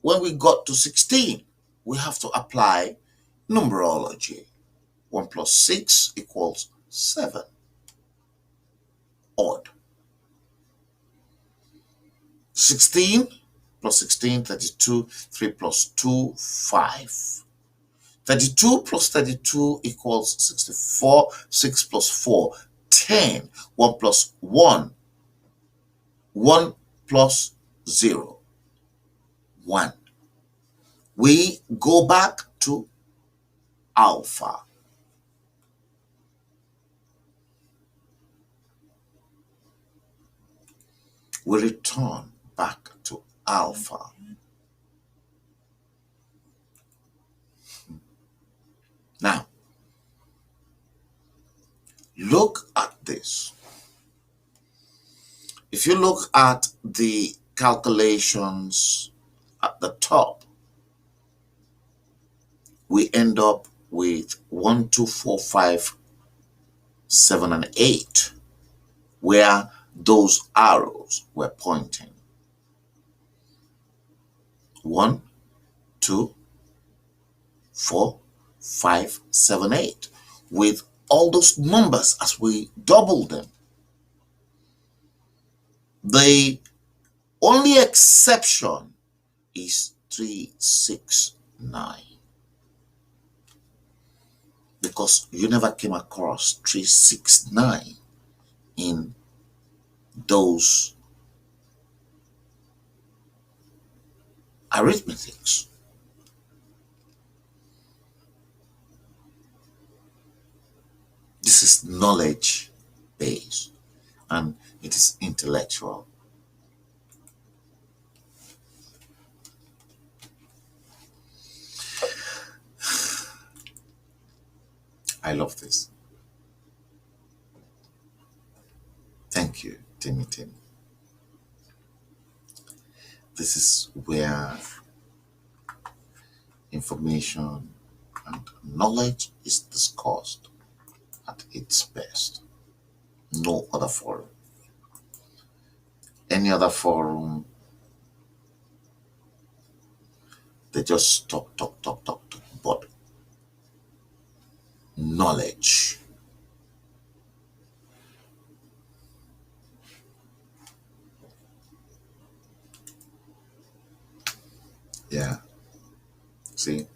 when we got to 16, we have to apply numerology. 1 plus 6 equals 7. Odd. 16 plus 16, 32. 3 plus 2, 5. 32 plus 32 equals 64. 6 plus 4, 10. 1 plus 1. 1 plus 0. 1. We go back to alpha. We return back to alpha. Now, look at this. If you look at the calculations at the top, we end up with 1, 2, 4, 5, 7, and 8, where those arrows were pointing. 1, 2, 4, 5, 7, 8, with all those numbers as we double them. The only exception is 3, 6, 9. Because you never came across 3, 6, 9 in those arithmetics. This is knowledge based and it is intellectual. I love this. Thank you, Timmy. This is where information and knowledge is discussed at its best. No other forum. Any other forum, they just talk. But knowledge, yeah, see,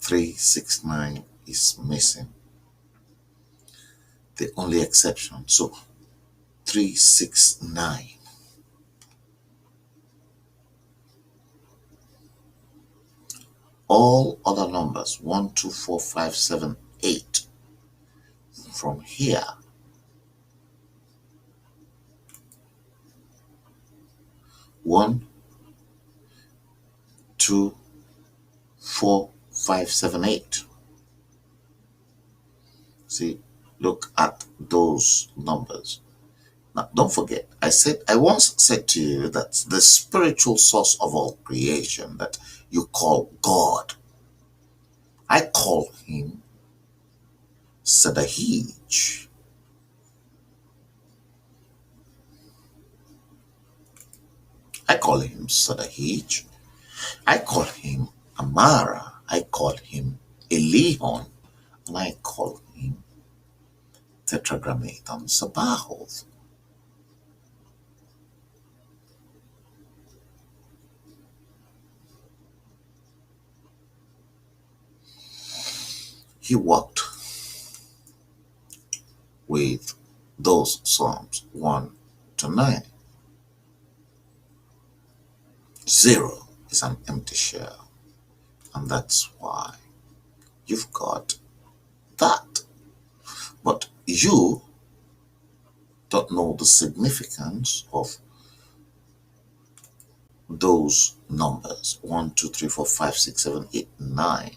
3, 6, 9 is missing. The only exception. So 3, 6, 9. All other numbers 1, 2, 4, 5, 7, 8 from here one, 2, 4, 5, 7, 8. See, look at those numbers. Now, don't forget, I once said to you that the spiritual source of all creation that you call God, I call him Sadahij. I call him Sadahij. I call him Amara. I call him Elihon. And I call him Tetragrammaton Sabaoth. He worked with those Psalms 1 to 9. 0 is an empty shell, and that's why you've got that. But you don't know the significance of those numbers 1, 2, 3, 4, 5, 6, 7, 8, 9,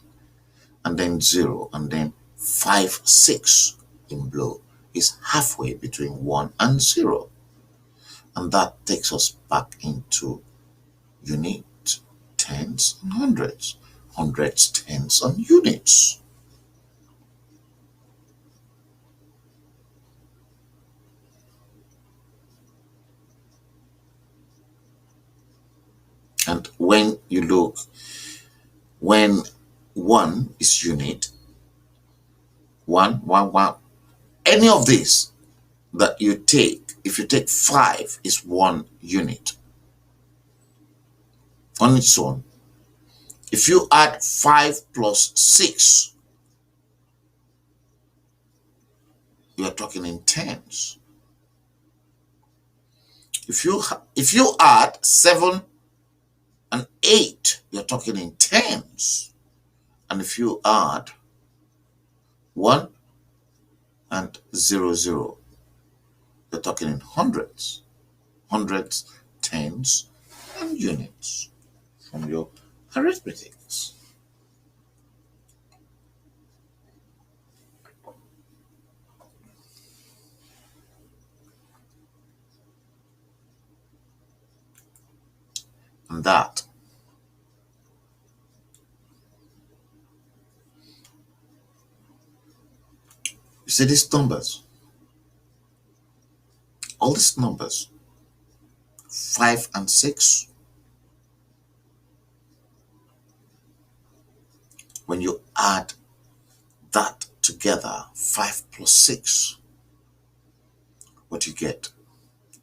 and then 0, and then 5, 6 in blue. is halfway between 1 and 0. And that takes us back into units, tens, and hundreds. Hundreds, tens, and units. And when you look, when 1 is unit, 1, 1, 1, any of these that you take, if you take 5 is 1 unit on its own. If you add 5 plus 6, you are talking in tens. If you add 7 and 8, you're talking in tens. And if you add 1 and 0, 0, you're talking in hundreds. Hundreds, tens, and units from your arithmetics. And that you see these numbers, all these numbers, 5 and 6, when you add that together, 5 plus 6, what do you get?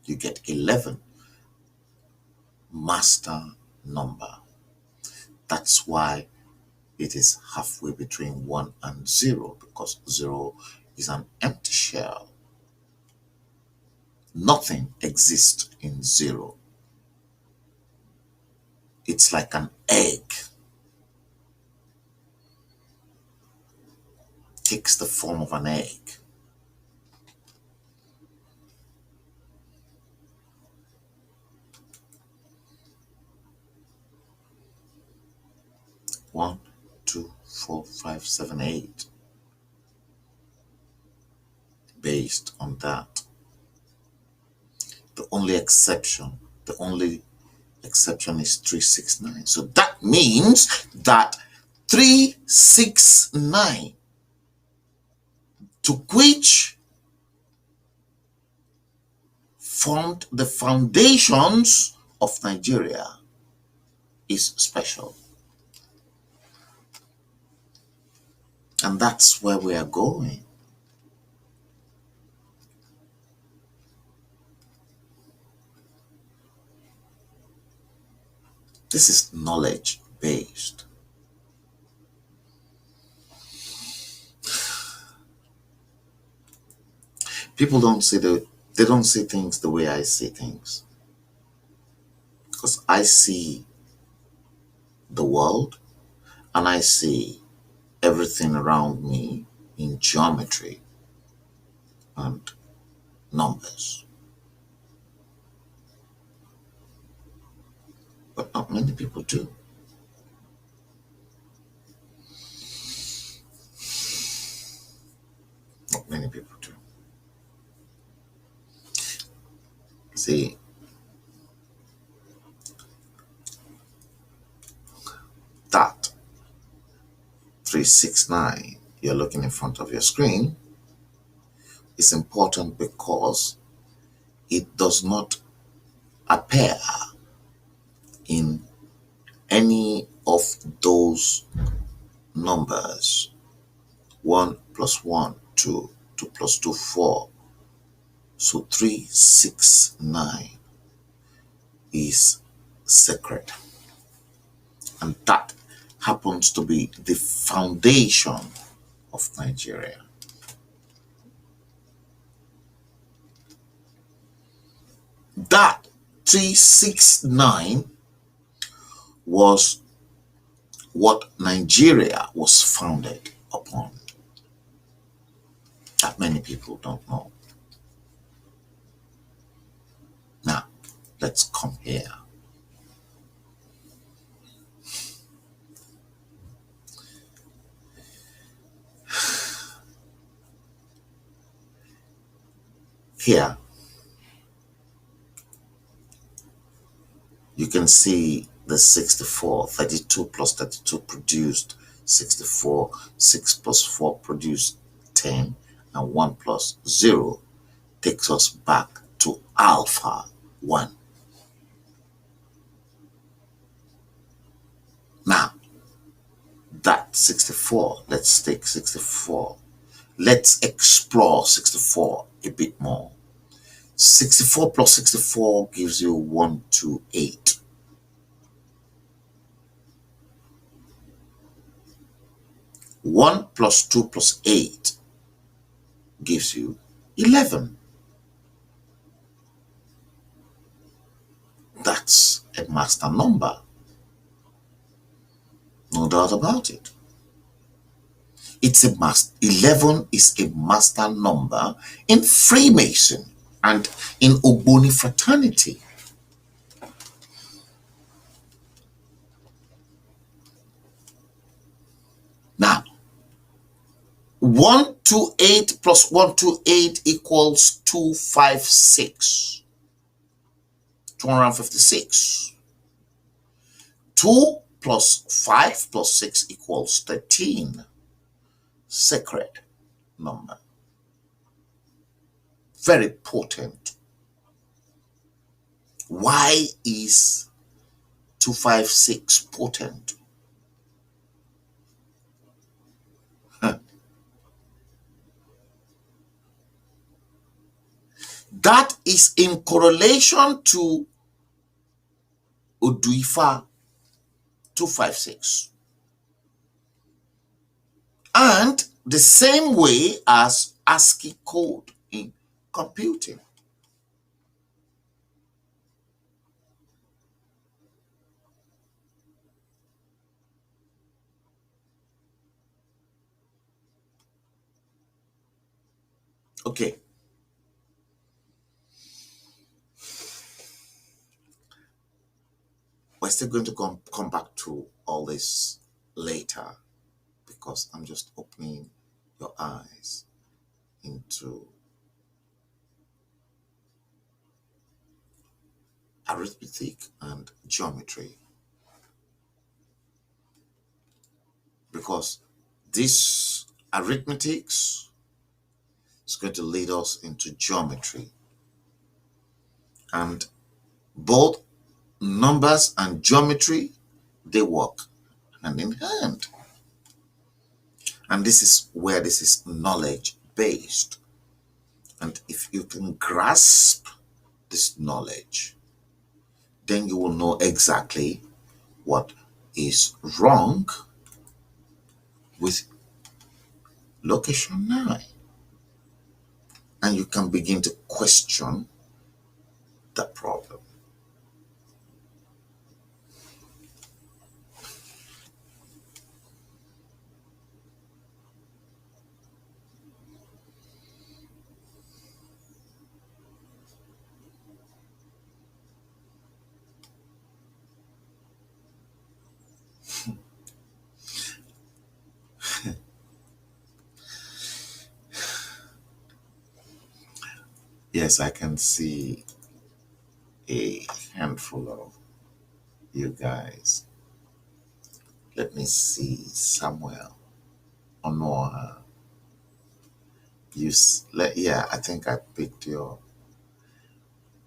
You get 11, master number. That's why it is halfway between 1 and 0, because 0 is an empty shell. Nothing exists in 0. It's like an egg. Takes the form of an egg. One, 2, 4, 5, 7, 8. Based on that. The only exception is 369. So that means that 369, to which formed the foundations of Nigeria, is special. And that's where we are going. This is knowledge based. People don't see things the way I see things. Because I see the world and I see everything around me in geometry and numbers. But not many people do. Not many people do. See, that 369 you're looking in front of your screen is important because it does not appear in any of those numbers. 1 plus 1, 2, 2 plus 2, 4. So 369 is sacred. And that happens to be the foundation of Nigeria. That 369 was what Nigeria was founded upon. That many people don't know. Now, let's come here. Here, you can see the 64, 32 plus 32 produced 64, 6 plus 4 produced 10, and 1 plus 0 takes us back to alpha 1. Now, that 64, let's take 64. Let's explore 64 a bit more. 64 plus 64 gives you 128. 1 plus 2 plus 8 gives you 11. That's a master number. No doubt about it. It's a 11 is a master number in Freemason and in Ogboni fraternity. Now, 128 plus 128 equals 256. 256. 2 plus 5 plus 6 equals 13. Sacred number. Very potent. Why is 256 potent? That is in correlation to Oduifa 256. And the same way as ASCII code in computing. Okay. We're still going to come back to all this later, because I'm just opening your eyes into arithmetic and geometry, because this arithmetics is going to lead us into geometry, and both numbers and geometry, they work hand in hand. And this is where this is knowledge based. And if you can grasp this knowledge, then you will know exactly what is wrong with location 9. And you can begin to question the problem. Yes, I can see a handful of you guys. Let me see. Samuel, Honora. Yeah, I think I picked your.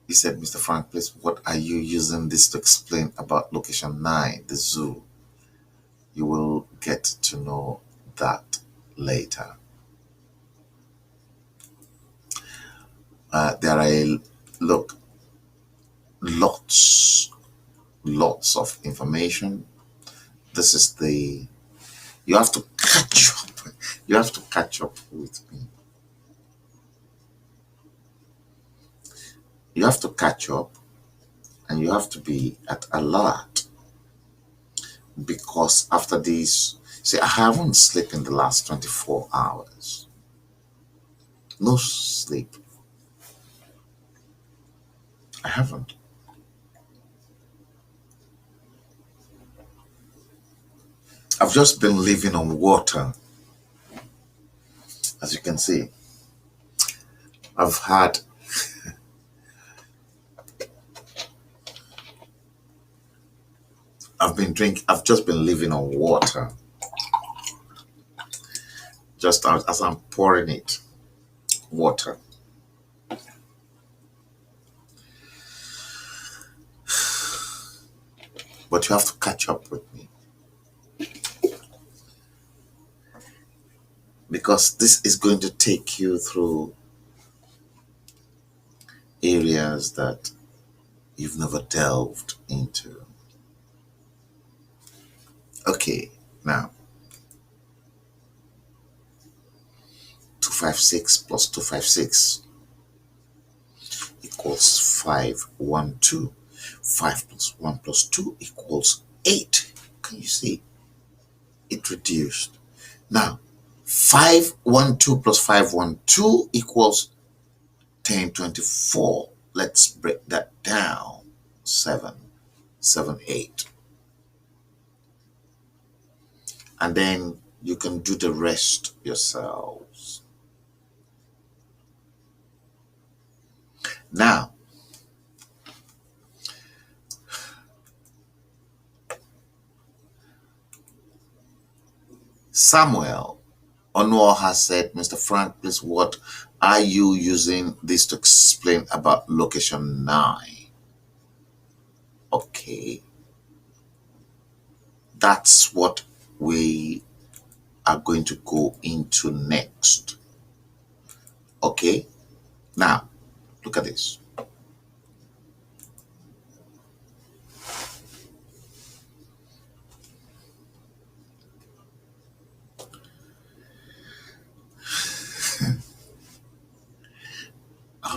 You said, Mr. Frank, please, what are you using this to explain about location 9, the zoo? You will get to know that later. There are, lots of information. This is the, you have to catch up. You have to catch up with me. You have to catch up, and you have to be at alert, because after this, see, I haven't slept in the last 24 hours. No sleep. I haven't. I've just been living on water. As you can see, I've had I've just been living on water. Just as I'm pouring it, water. But you have to catch up with me. Because this is going to take you through areas that you've never delved into. Okay, now 256 plus 256 equals 512. 5 plus 1 plus 2 equals 8. Can you see? It reduced. Now, 512 plus 512 equals 1024. Let's break that down. 7, 7, 8. And then you can do the rest yourselves. Now, Samuel Onwar has said, Mr. Frank, please, what are you using this to explain about location 9? Okay, that's what we are going to go into next. Okay, now look at this.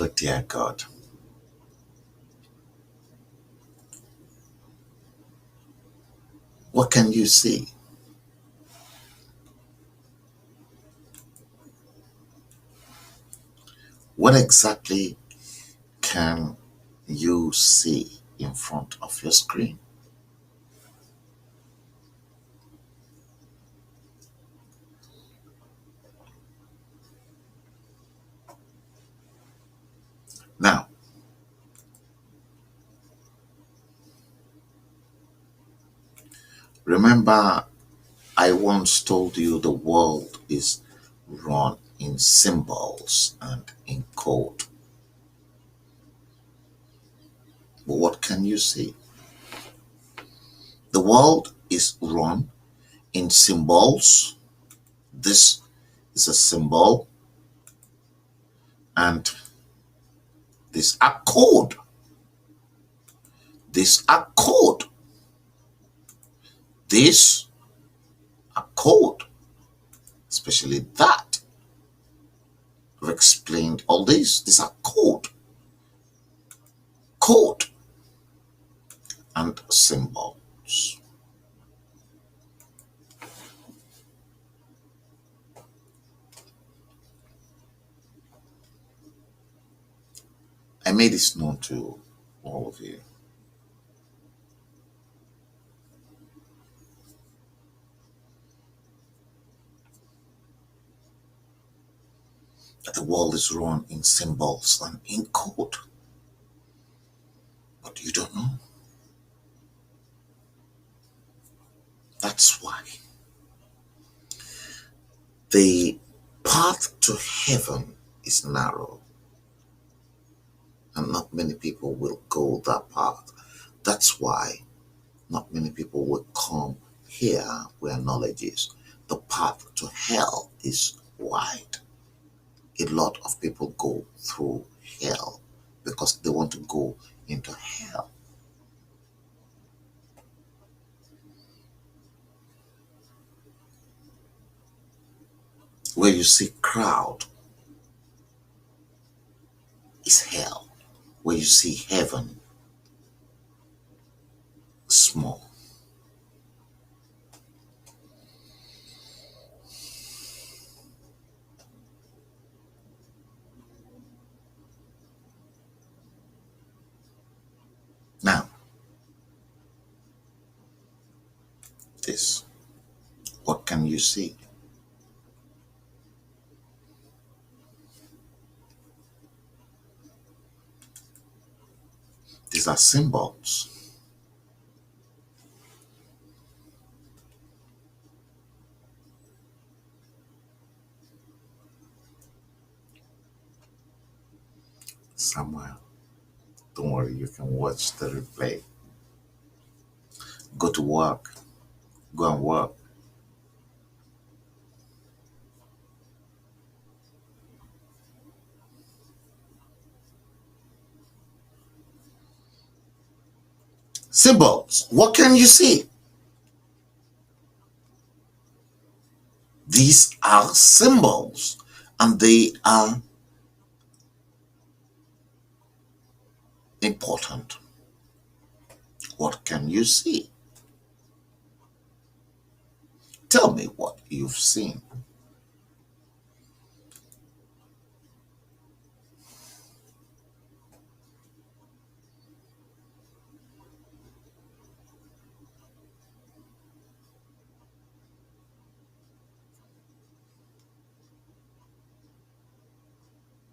Oh dear God. What can you see? What exactly can you see in front of your screen? Now, remember, I once told you the world is run in symbols and in code. But what can you see? The world is run in symbols. This is a symbol, and these are code. These are code. These are code. Especially that. I've explained all this. These are code. Code and symbols. I made this known to all of you. That the world is run in symbols and in code. But you don't know. That's why the path to heaven is narrow, and not many people will go that path. That's why not many people will come here where knowledge is. The path to hell is wide. A lot of people go through hell because they want to go into hell. Where you see crowd is hell. Where you see heaven, small. Now, this, what can you see? These are symbols. Don't worry, you can watch the replay. Go to work. Go and work. Symbols. What can you see? These are symbols, and they are important. What can you see? Tell me what you've seen.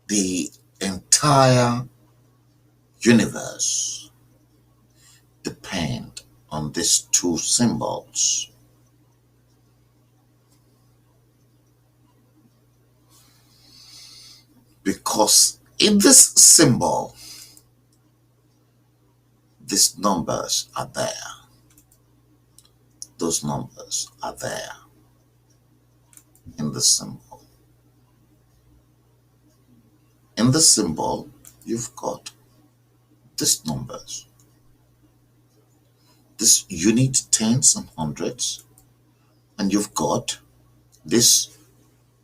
The entire universe depends on these two symbols. Because in this symbol, these numbers are there. Those numbers are there in the symbol. In the symbol, you've got these numbers, this unit, tens and hundreds, and you've got these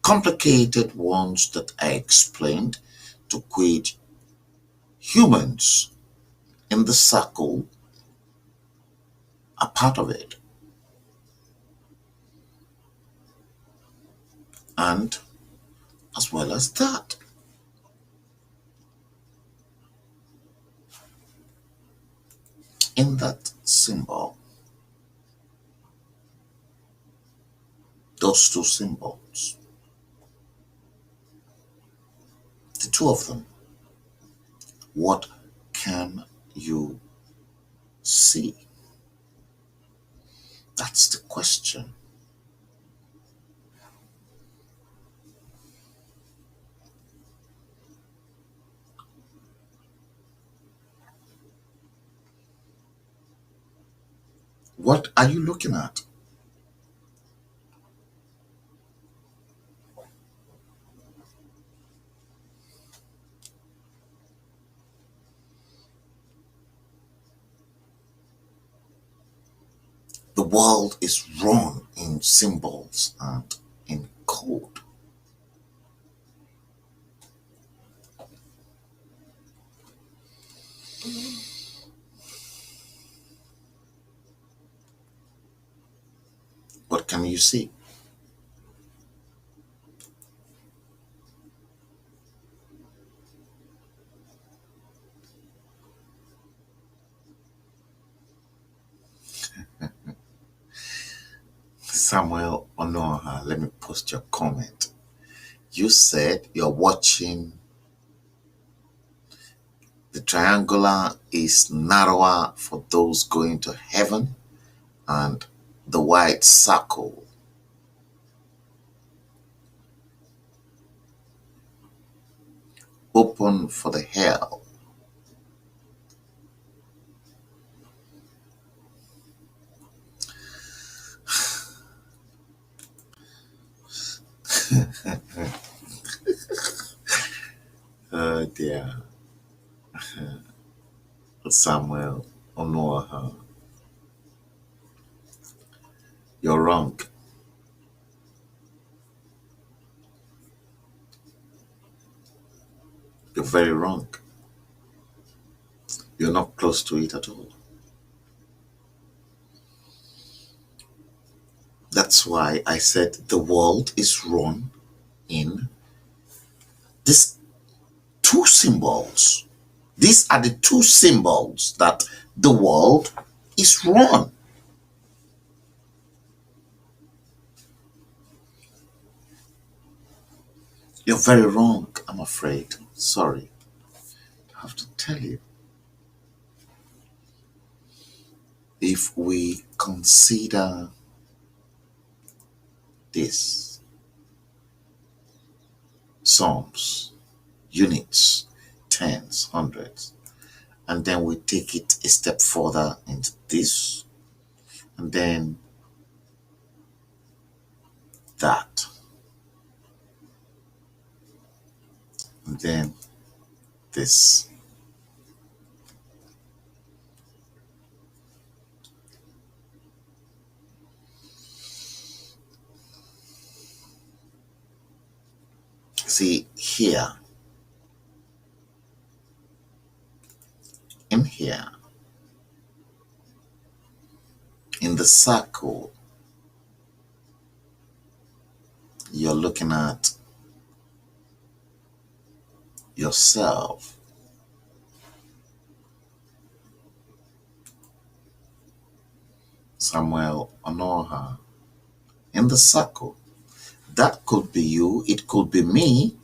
complicated ones that I explained to equate humans in the circle are part of it. And as well as that, in that symbol, those two symbols, the two of them, what can you see? That's the question. What are you looking at? The world is run in symbols and in code. What can you see? Samuel Onoha, let me post your comment. You said you're watching the triangular is narrower for those going to heaven, and the white circle open for the hell. Oh dear. Samuel Onoha, you're wrong. You're very wrong. You're not close to it at all. That's why I said the world is run in these two symbols. These are the two symbols that the world is run. You're very wrong, I'm afraid. Sorry. I have to tell you. If we consider this, sums, units, tens, hundreds, and then we take it a step further into this, and then that, and then this. See here, in here, in the circle, you're looking at yourself. Samuel Onoha, in the circle. That could be you, it could be me,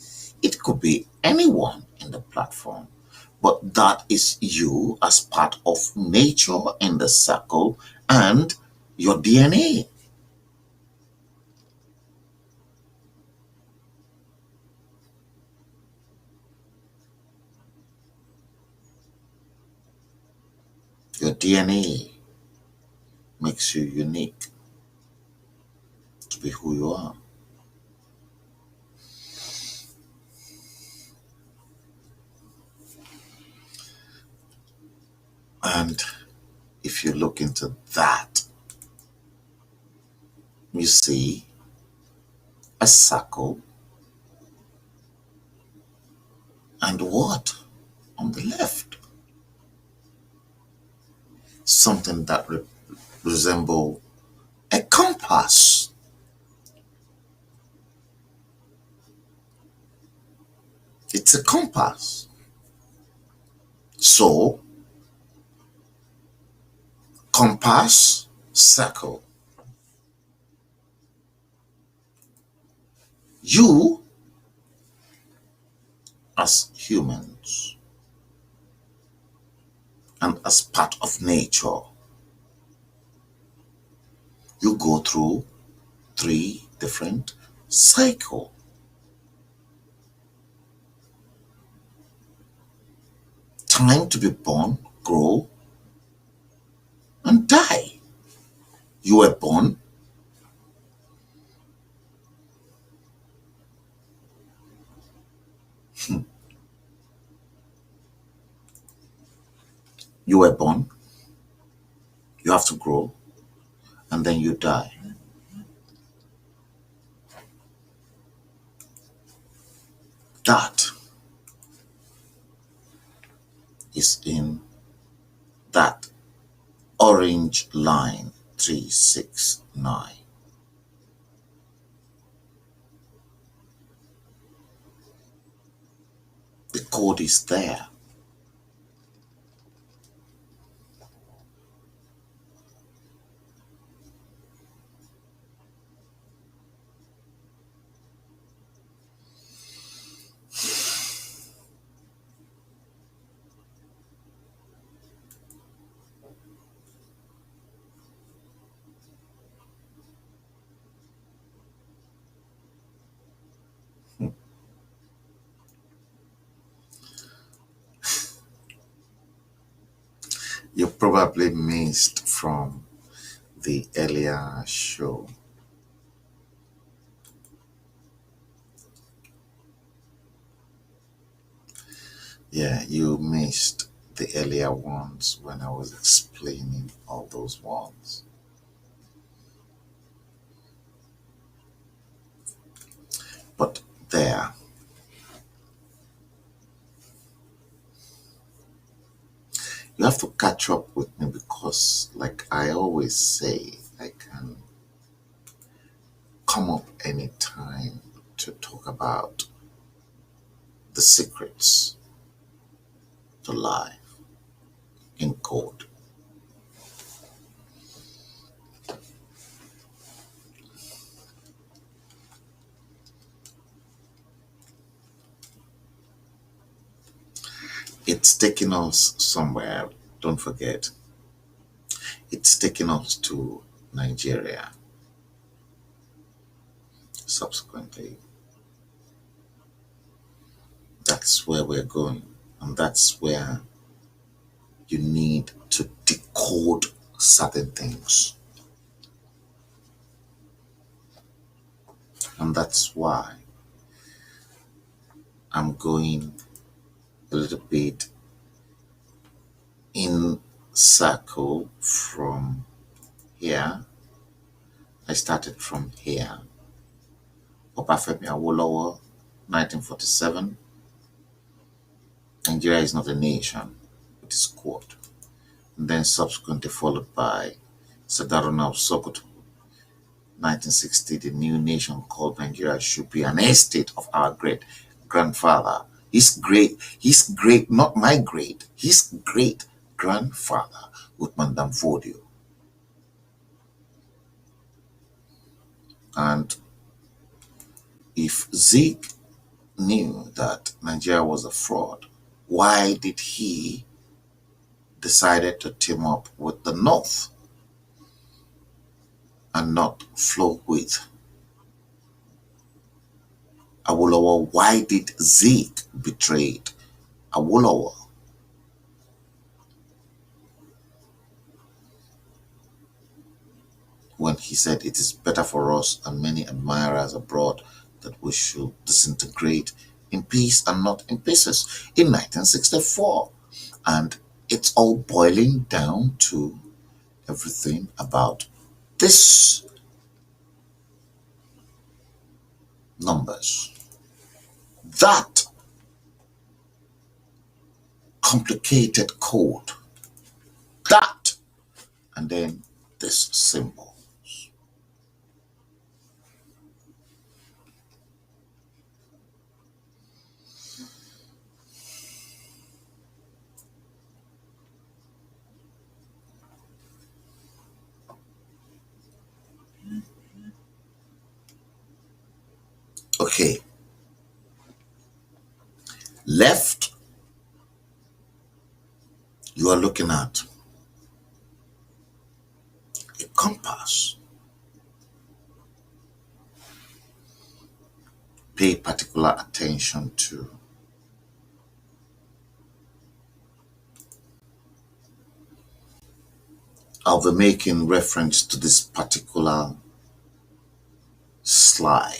it could be anyone in the platform. But that is you as part of nature in the circle and your DNA. Your DNA makes you unique to be who you are. And if you look into that, you see a circle and what on the left? Something that resembles a compass. It's a compass. So, compass, circle. You, as humans, and as part of nature, you go through 3 different cycles. Time to be born, grow, and die. You were born, you were born, you have to grow, and then you die. That is in that orange line 369. The code is there. You probably missed from the earlier show. Yeah, you missed the earlier ones when I was explaining all those ones. But there, you have to catch up with me because, like I always say, I can come up anytime to talk about the secrets to life in code. It's taking us somewhere, don't forget. It's taking us to Nigeria. Subsequently, that's where we're going, and that's where you need to decode certain things. And that's why I'm going a little bit in circle from here. I started from here. Obafemi Awolowo, 1947. Nigeria is not a nation, it is quote. And then subsequently followed by Sadaruna of Sokoto, 1960. The new nation called Nigeria should be an estate of our great grandfather. His great, not my great, his great grandfather, Uthman Danfodio. And if Zeke knew that Nigeria was a fraud, why did he decided to team up with the North and not flow with Awolowo? Why did Zeke betray Awolowo? When he said it is better for us and many admirers abroad that we should disintegrate in peace and not in pieces in 1964. And it's all boiling down to everything about this numbers. That complicated code. That and then this symbol. Okay. Left, you are looking at a compass. Pay particular attention to I'll be making reference to this particular slide.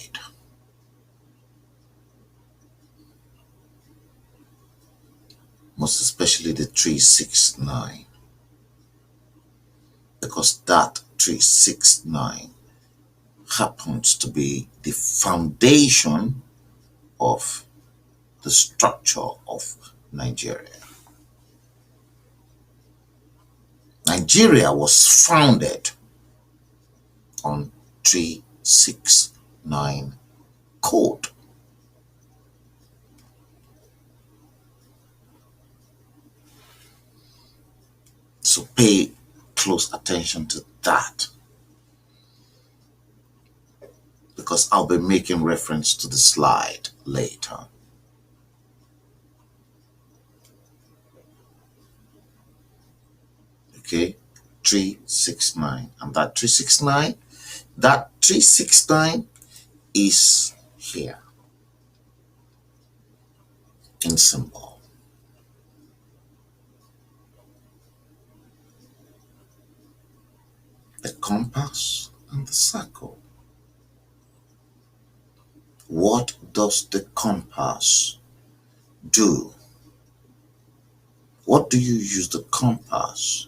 Most especially the 369. Because that 369 happens to be the foundation of the structure of Nigeria. Nigeria was founded on 369 code. So pay close attention to that, because I'll be making reference to the slide later. Okay, 369, and that 369 is here in symbol. The compass and the circle. What does the compass do? What do you use the compass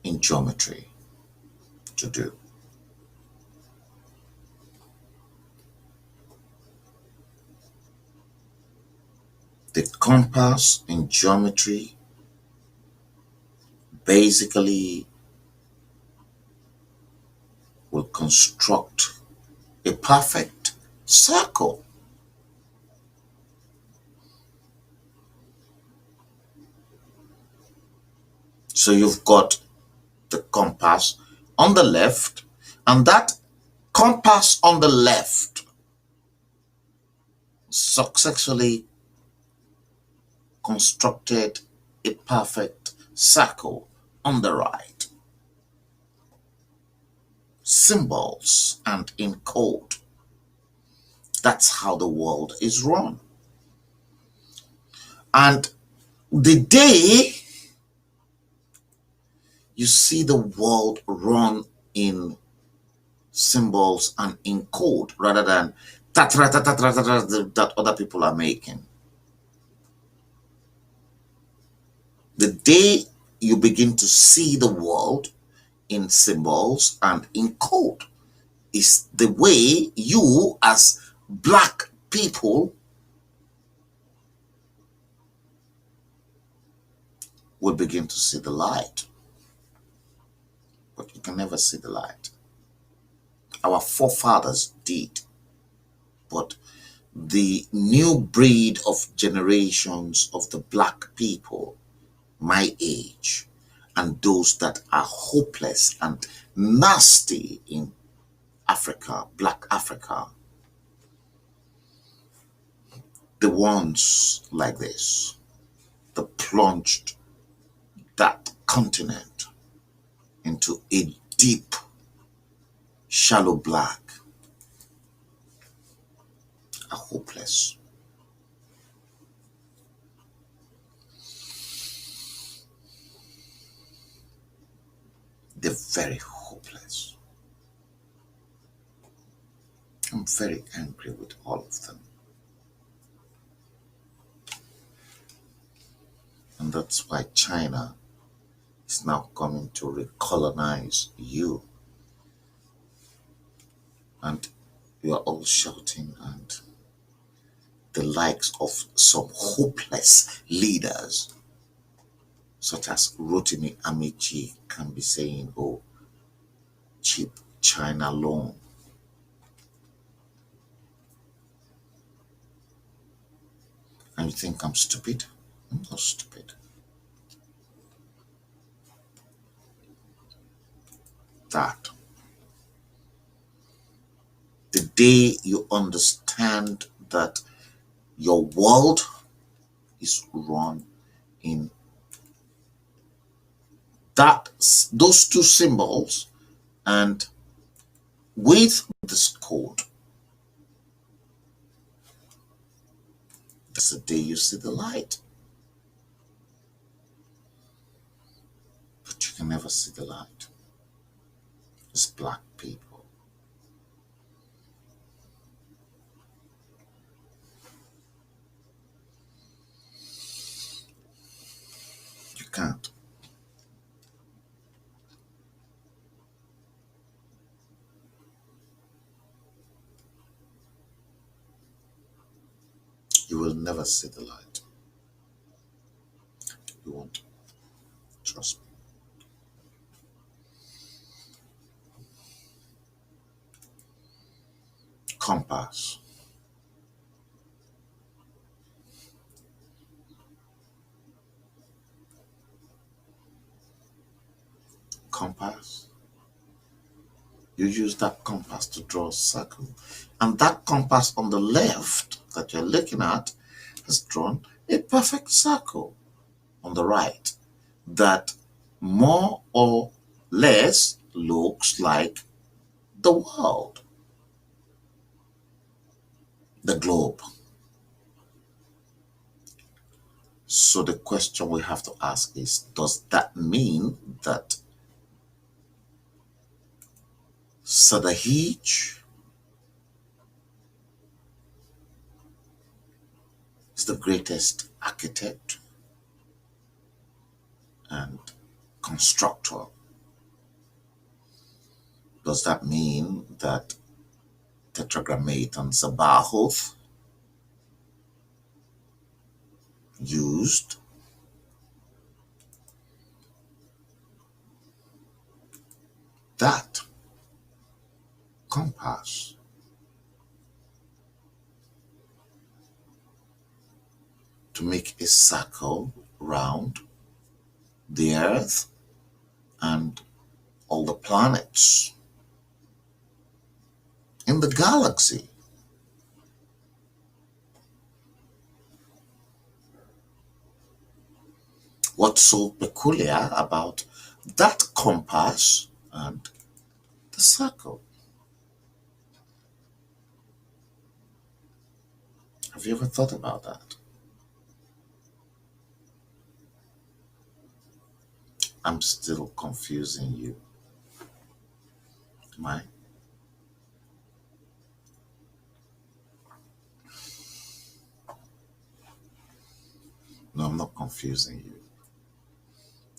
in geometry to do? The compass in geometry basically will construct a perfect circle. So you've got the compass on the left, and that compass on the left successfully constructed a perfect circle on the right. Symbols and in code. That's how the world is run. And the day you see the world run in symbols and in code rather than that other people are making. The day you begin to see the world in symbols and in code is the way you as black people will begin to see the light. But you can never see the light. Our forefathers did. But the new breed of generations of the black people, my age, and those that are hopeless and nasty in Africa, black Africa, the ones like this, that plunged that continent into a deep, shallow black, are hopeless. They're very hopeless. I'm very angry with all of them. And that's why China is now coming to recolonize you. And you are all shouting, and the likes of some hopeless leaders, such as Rotimi Amici, can be saying, oh, cheap China loan. And you think I'm stupid? I'm not stupid. That the day you understand that your world is run in those two symbols and with this code, that's the day you see the light. But you can never see the light. It's black people. You can't. You will never see the light. You won't. Trust me. Compass. Compass. You use that compass to draw a circle. And that compass on the left that you're looking at has drawn a perfect circle on the right that more or less looks like the world, the globe. So the question we have to ask is, does that mean that Sadahij is the greatest architect and constructor? Does that mean that Tetragrammaton and Sabaoth used that compass to make a circle round the earth and all the planets in the galaxy? What's so peculiar about that compass and the circle? Have you ever thought about that? I'm still confusing you. Am I? No, I'm not confusing you.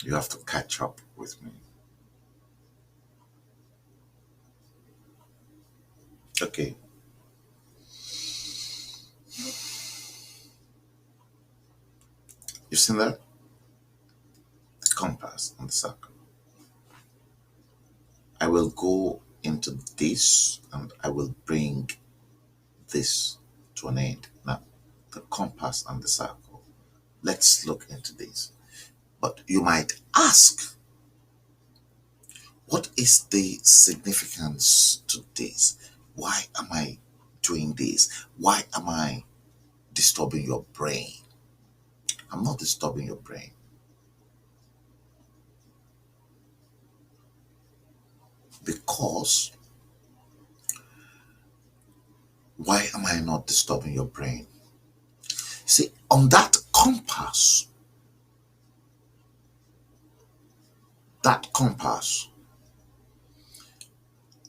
You have to catch up with me. Okay. You seen that? The compass and the circle. I will go into this and I will bring this to an end. Now, the compass and the circle. Let's look into this. But you might ask, what is the significance to this? Why am I doing this? Why am I disturbing your brain? I'm not disturbing your brain. Because, why am I not disturbing your brain? See, on that compass,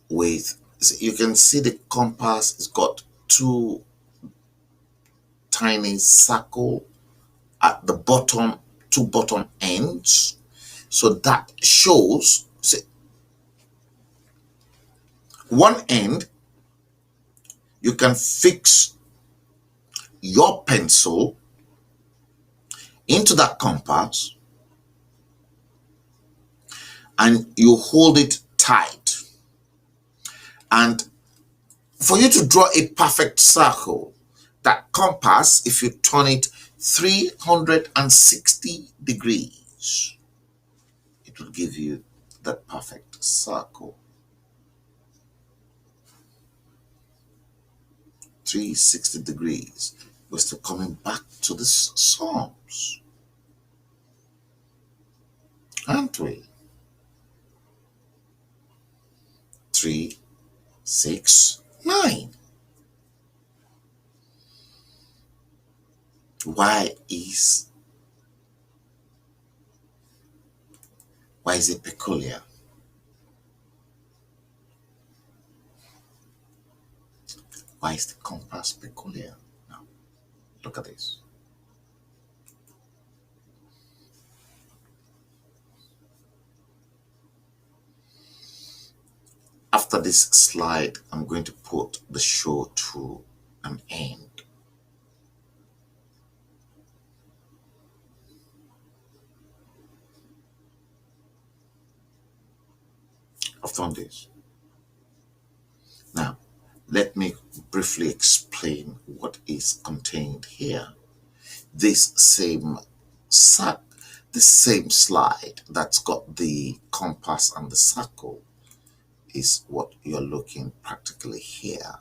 with, see, you can see the compass, it's got two tiny circle at the bottom, two bottom ends. So that shows, see, one end, you can fix your pencil into that compass and you hold it tight. And for you to draw a perfect circle, that compass, if you turn it 360 degrees, it will give you that perfect circle. 360 degrees. We're still coming back to the Psalms, aren't we? 3, 6, 9. Why is it peculiar? Why is the compass peculiar? Now, look at this. After this slide, I'm going to put the show to an end. I've done this. Now, let me briefly explain what is contained here. This same slide that's got the compass and the circle is what you're looking practically here.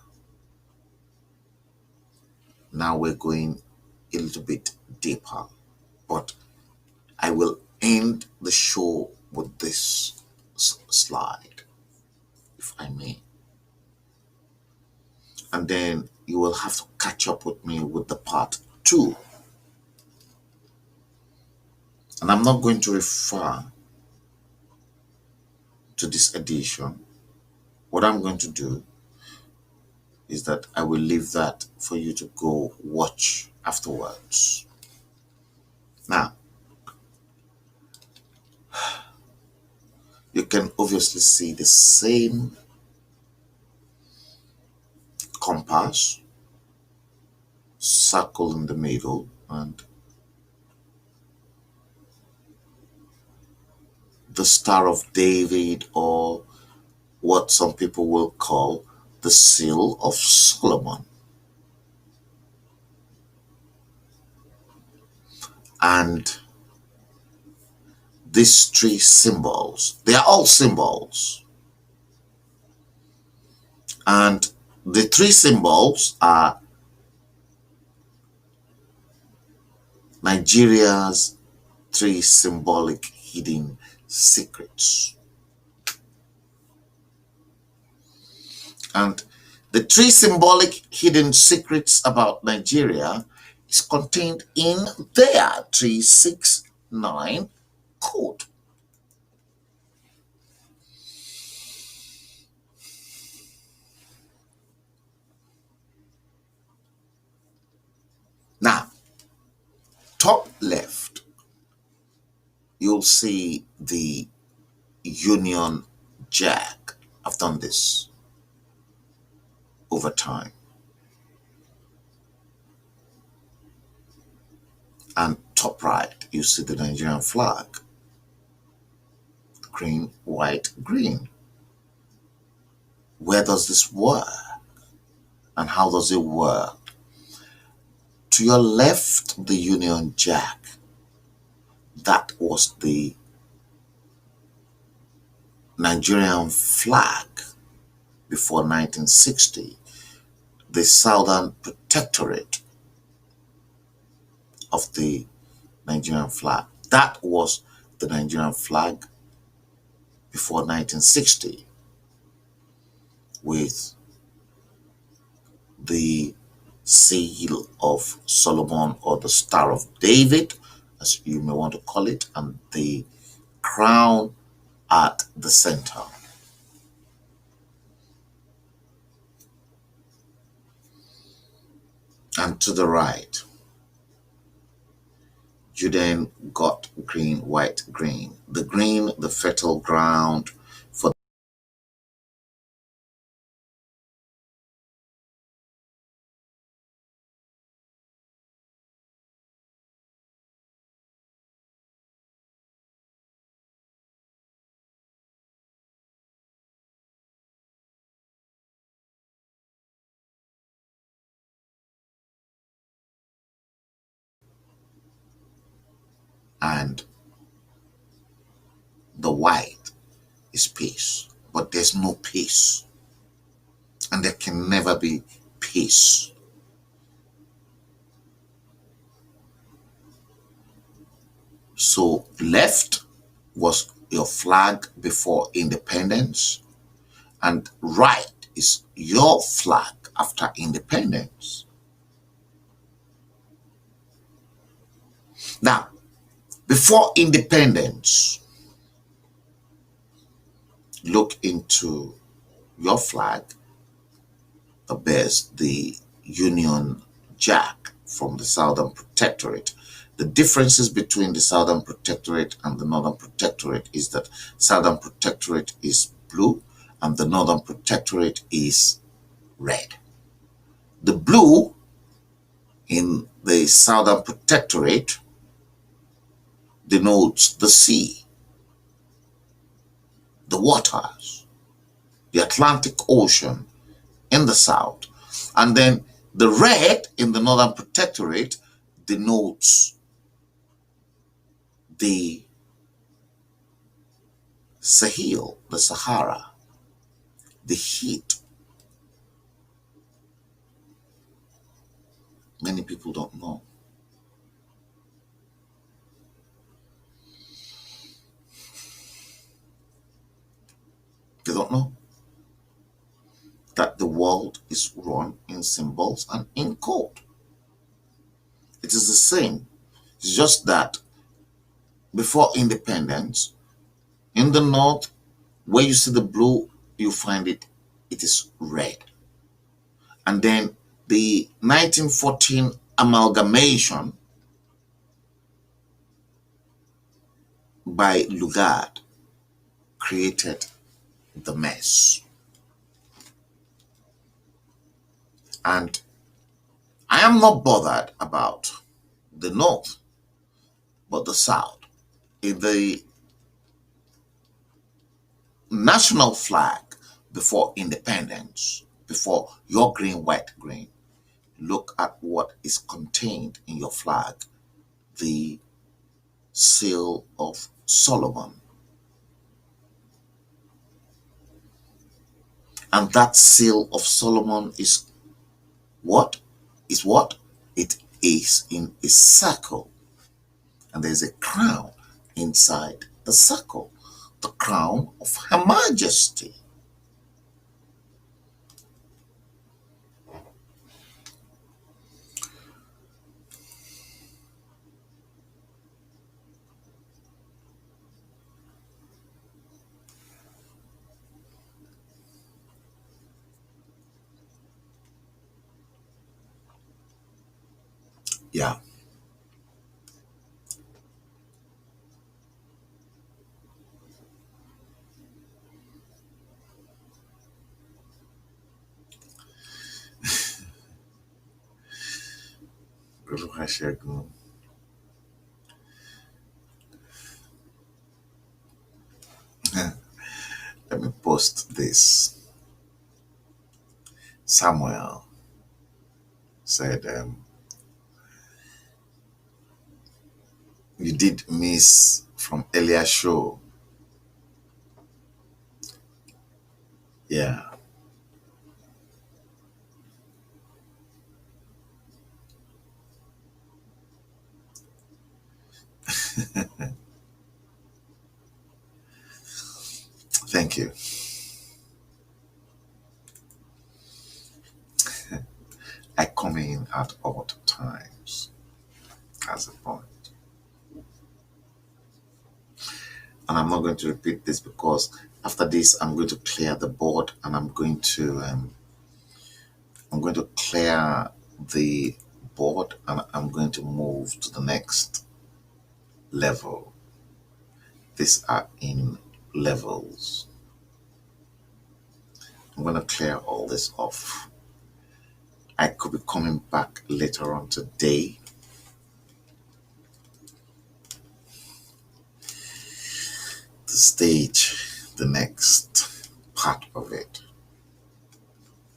Now we're going a little bit deeper, but I will end the show with this slide, if I may. And then you will have to catch up with me with the part 2. And I'm not going to refer to this edition. What I'm going to do is that I will leave that for you to go watch afterwards. Now, you can obviously see the same compass, circle in the middle, and the Star of David, or what some people will call the Seal of Solomon. And these 3 symbols, they are all symbols. And the 3 symbols are Nigeria's 3 symbolic hidden secrets. And the 3 symbolic hidden secrets about Nigeria is contained in their 369 code. Now, top left, you'll see the Union Jack. I've done this over time. And top right, you see the Nigerian flag. Green, white, green. Where does this work? And how does it work? To your left, the Union Jack. That was the Nigerian flag before 1960, the Southern Protectorate of the Nigerian flag. That was the Nigerian flag before 1960 with the seal of Solomon or the Star of David, as you may want to call it, and the crown at the center. And to the right, you then got green, white, green. The green, the fertile ground for and the white is peace. But there's no peace. And there can never be peace. So left was your flag before independence, and right is your flag after independence. Now, before independence, look into your flag that bears the Union Jack from the Southern Protectorate. The differences between the Southern Protectorate and the Northern Protectorate is that Southern Protectorate is blue and the Northern Protectorate is red. The blue in the Southern Protectorate denotes the sea, the waters, the Atlantic Ocean in the south. And then the red in the Northern Protectorate denotes the Sahel, the Sahara, the heat. Many people don't know. They don't know that the world is run in symbols and in code. It is the same. It's just that before independence, in the north, where you see the blue, you find it is red. And then the 1914 amalgamation by Lugard created the mess. And I am not bothered about the north, but the south. In the national flag before independence, before your green, white, green, look at what is contained in your flag, the seal of Solomon. And that seal of Solomon is what? Is what? It is in a circle. And there's a crown inside the circle, the crown of Her Majesty. Yeah. Let me post this. Samuel said, you did miss from earlier show. Yeah. Thank you. I come in at odd times as a point. And I'm not going to repeat this because after this I'm going to clear the board and I'm going to clear the board and I'm going to move to the next level. These are in levels. I'm going to clear all this off. I could be coming back later on today to stage the next part of it.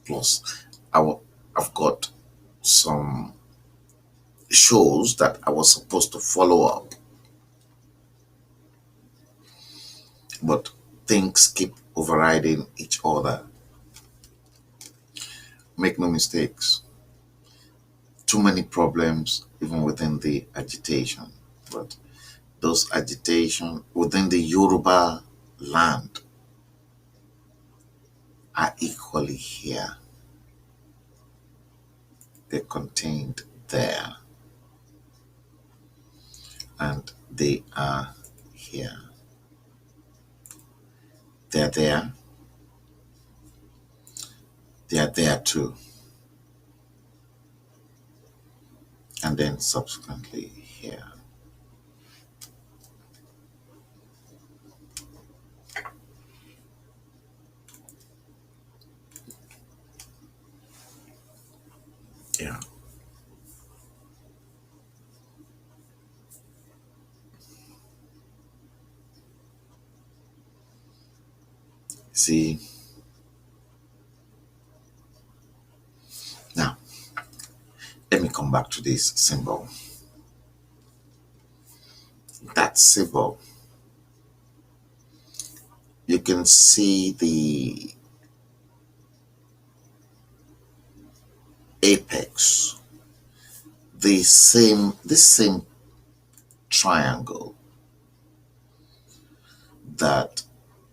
Plus, I've got some shows that I was supposed to follow up, but things keep overriding each other. Make no mistakes. Too many problems even within the agitation, but those agitation within the Yoruba land are equally here. They're contained there and they are here. They're there. They're there too. And then subsequently here. Yeah. See, now let me come back to this symbol. That symbol, you can see the apex, this same triangle that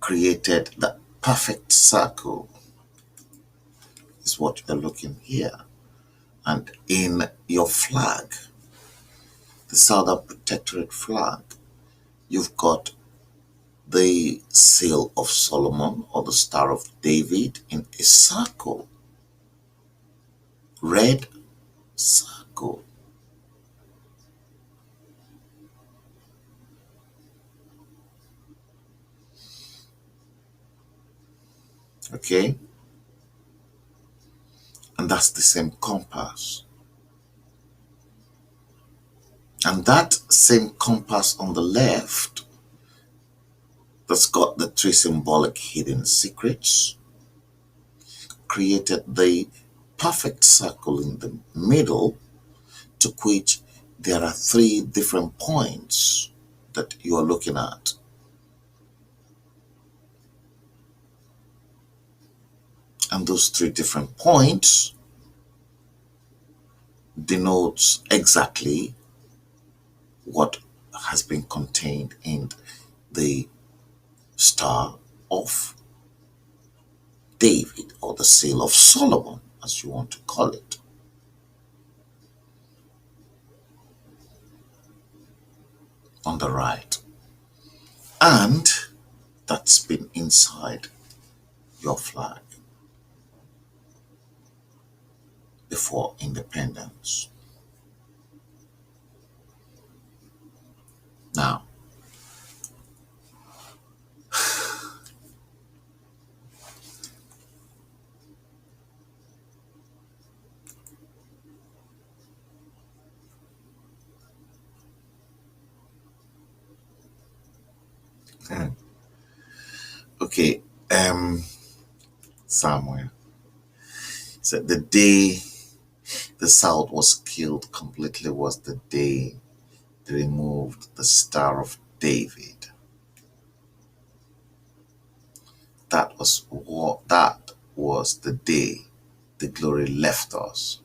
created the perfect circle is what you're looking here. And in your flag, the Southern Protectorate flag, you've got the seal of Solomon or the Star of David in a circle, red circle. Okay? And that's the same compass. And that same compass on the left that's got the three symbolic hidden secrets created the perfect circle in the middle, to which there are three different points that you are looking at. And those three different points denotes exactly what has been contained in the Star of David or the Seal of Solomon, as you want to call it. On the right. And that's been inside your flag before independence. Now, okay, Samuel said the day the South was killed completely was the day they removed the Star of David. That was the day the glory left us.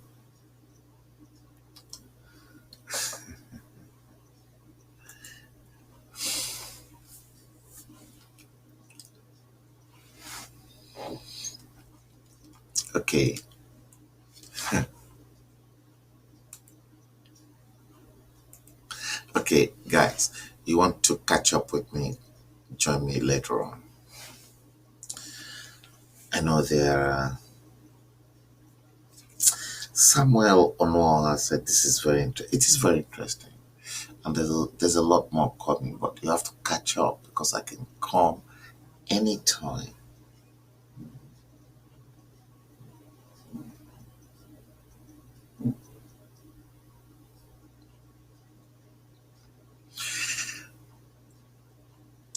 Okay, okay, guys, you want to catch up with me? Join me later on. I know Samuel Onoa said this is it is very interesting, and there's a lot more coming, but you have to catch up because I can come anytime.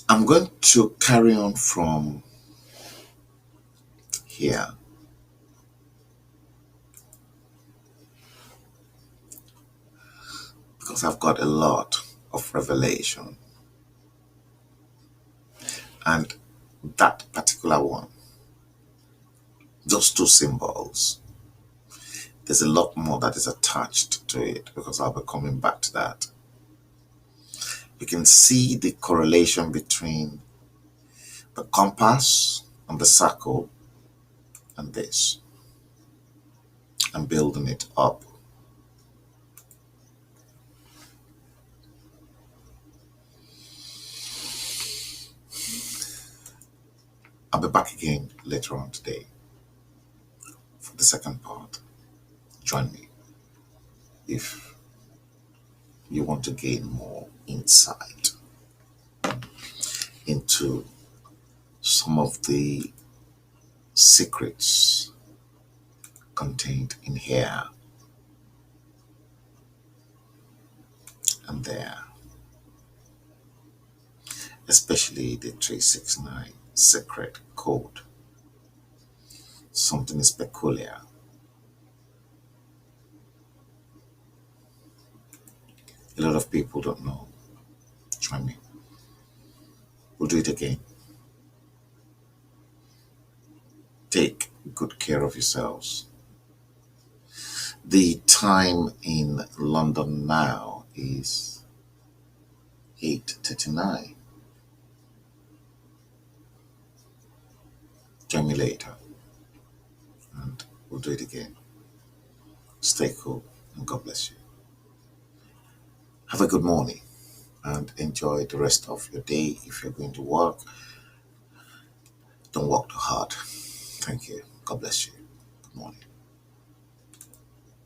I'm going to carry on from here because I've got a lot of revelation, and that particular one, those two symbols, there's a lot more that is attached to it because I'll be coming back to that. You can see the correlation between the compass and the circle and this. I'm building it up. I'll be back again later on today for the second part. Join me if you want to gain more insight into some of the secrets contained in here and there, especially the 369 secret code. Something is peculiar. A lot of people don't know. Join me. We'll do it again. Take good care of yourselves. The time in London now is 8:39. Join me later and we'll do it again. Stay cool and God bless you. Have a good morning and enjoy the rest of your day. If you're going to work, don't work too hard. Thank you. God bless you. Good morning.